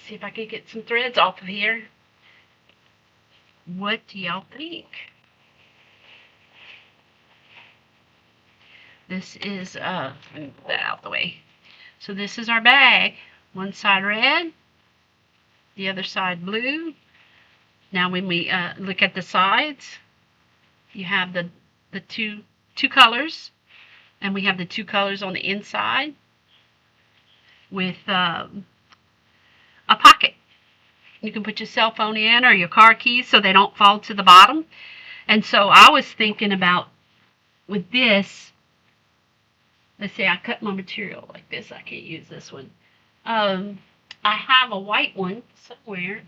See if I can get some threads off of here. What do y'all think? This is, move that out the way. So this is our bag. One side red, the other side blue. Now when we look at the sides, you have the two colors, and we have the 2 colors on the inside with a pocket. You can put your cell phone in or your car keys so they don't fall to the bottom. And so I was thinking about with this, let's say I cut my material like this. I can't use this one. I have a white one somewhere.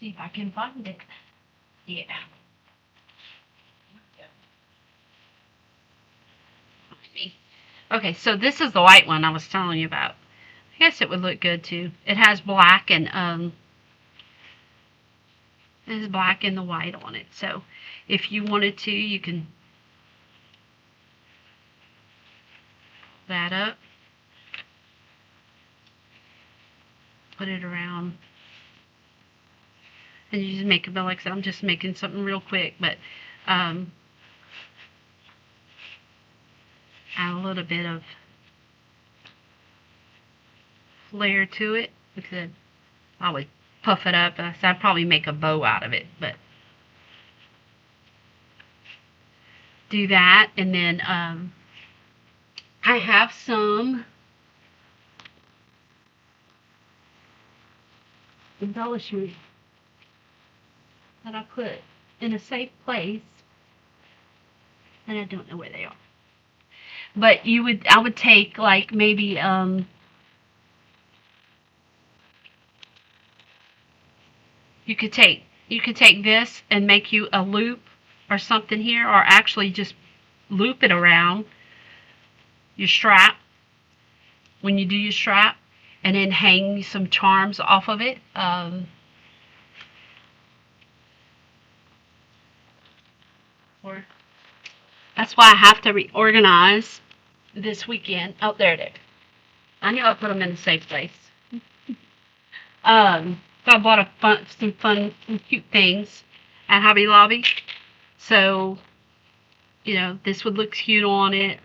See if I can find it. Yeah. Okay, so this is the white one I was telling you about. I guess it would look good too. It has black and there's black and the white on it. So if you wanted to, you can that up, put it around, and you just make it like so. I'm just making something real quick, but add a little bit of flare to it because I would puff it up. So I'd probably make a bow out of it, but do that. And then I have some embellishment that I put in a safe place, and I don't know where they are. But I would take like maybe you could take this and make you a loop or something here, or actually just loop it around your strap when you do your strap, and then hang some charms off of it. That's why I have to reorganize this weekend. Oh, there it is. I knew I put them in the safe place. So I bought some fun and cute things at Hobby Lobby. So, you know, this would look cute on it.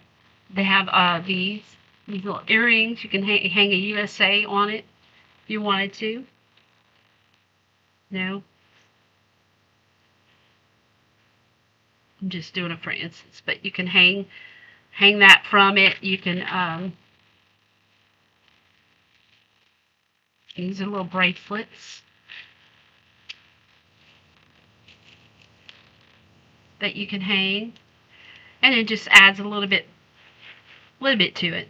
They have these little earrings. You can hang a USA on it if you wanted to. No. I'm just doing it for instance, but you can hang that from it. You can these are little bracelets that you can hang, and it just adds a little bit to it.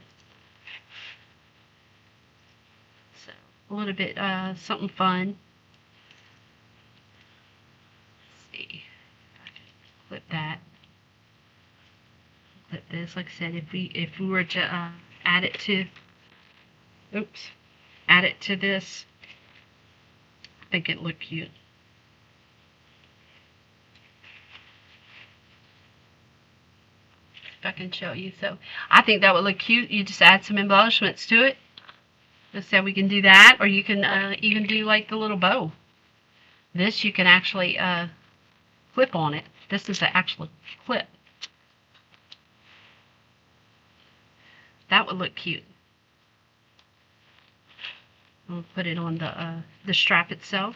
So a little bit something fun. Let's see if I can clip that. Clip this. Like I said, if we were to add it to this, I think it looked cute. If I can show you. So I think that would look cute. You just add some embellishments to it. Just said we can do that, or you can even do like the little bow. This you can actually clip on it. This is the actual clip. That would look cute. We'll put it on the strap itself.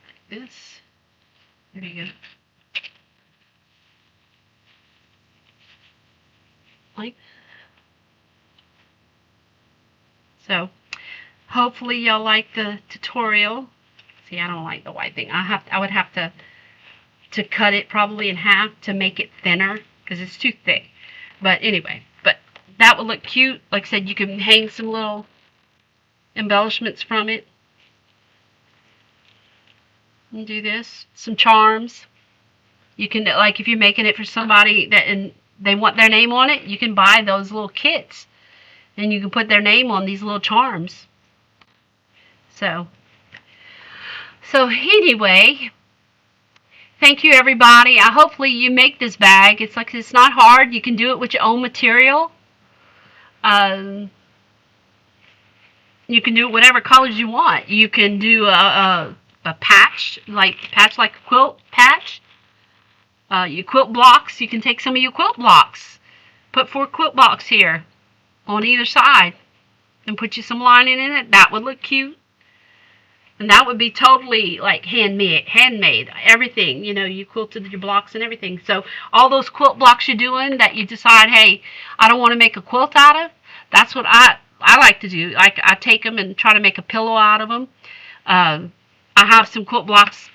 Like this. There you go. Like. So, hopefully y'all like the tutorial. See, I don't like the white thing. I would have to cut it probably in half to make it thinner because it's too thick. But anyway, that would look cute. Like I said, you can hang some little embellishments from it. And do this. Some charms. You can, like, if you're making it for somebody and they want their name on it, you can buy those little kits. And you can put their name on these little charms. So anyway, thank you everybody. Hopefully you make this bag. It's not hard. You can do it with your own material. You can do it whatever colors you want. You can do a patch like a quilt patch. Your quilt blocks. You can take some of your quilt blocks. Put 4 quilt blocks here on either side and put you some lining in it. That would look cute. And that would be totally like handmade, everything, you know, you quilted your blocks and everything. So all those quilt blocks you're doing that you decide, hey, I don't want to make a quilt out of, that's what I like to do. Like, I take them and try to make a pillow out of them. I have some quilt blocks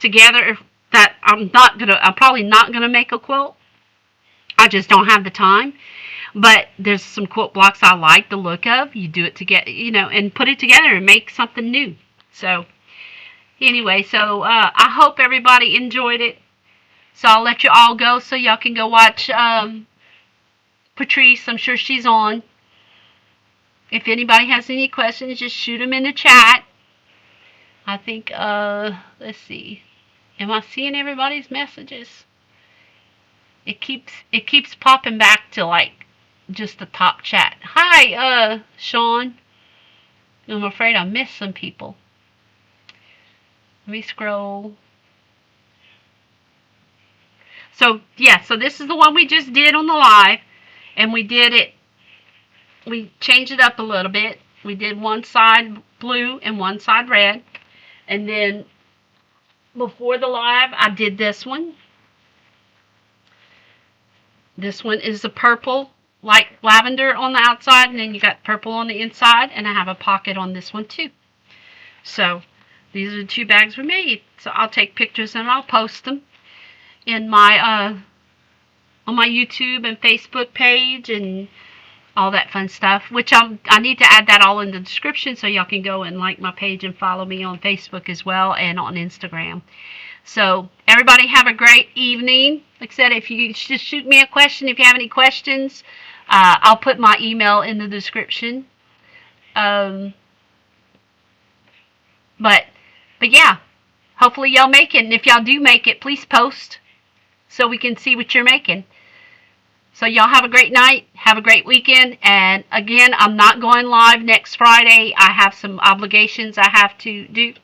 together that I'm probably not gonna make a quilt. I just don't have the time. But there's some quilt blocks I like the look of. You do it together, you know, and put it together and make something new. So, anyway, I hope everybody enjoyed it. So, I'll let you all go so y'all can go watch Patrice. I'm sure she's on. If anybody has any questions, just shoot them in the chat. I think, let's see. Am I seeing everybody's messages? It keeps popping back to, like, just the top chat. Hi, Sean. I'm afraid I missed some people. Let me scroll. So, yeah, so this is the one we just did on the live. And we changed it up a little bit. We did one side blue and one side red. And then before the live, I did this one. This one is the purple, like lavender on the outside. And then you got purple on the inside. And I have a pocket on this one too. So, these are the 2 bags we made. So I'll take pictures and I'll post them in my on my YouTube and Facebook page and all that fun stuff. Which I need to add that all in the description so y'all can go and like my page and follow me on Facebook as well and on Instagram. So everybody have a great evening. Like I said, if you just shoot me a question, if you have any questions, I'll put my email in the description. But yeah, hopefully y'all make it. And if y'all do make it, please post so we can see what you're making. So y'all have a great night. Have a great weekend. And again, I'm not going live next Friday. I have some obligations I have to do.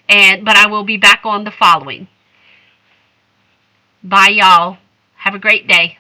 But I will be back on the following. Bye, y'all. Have a great day.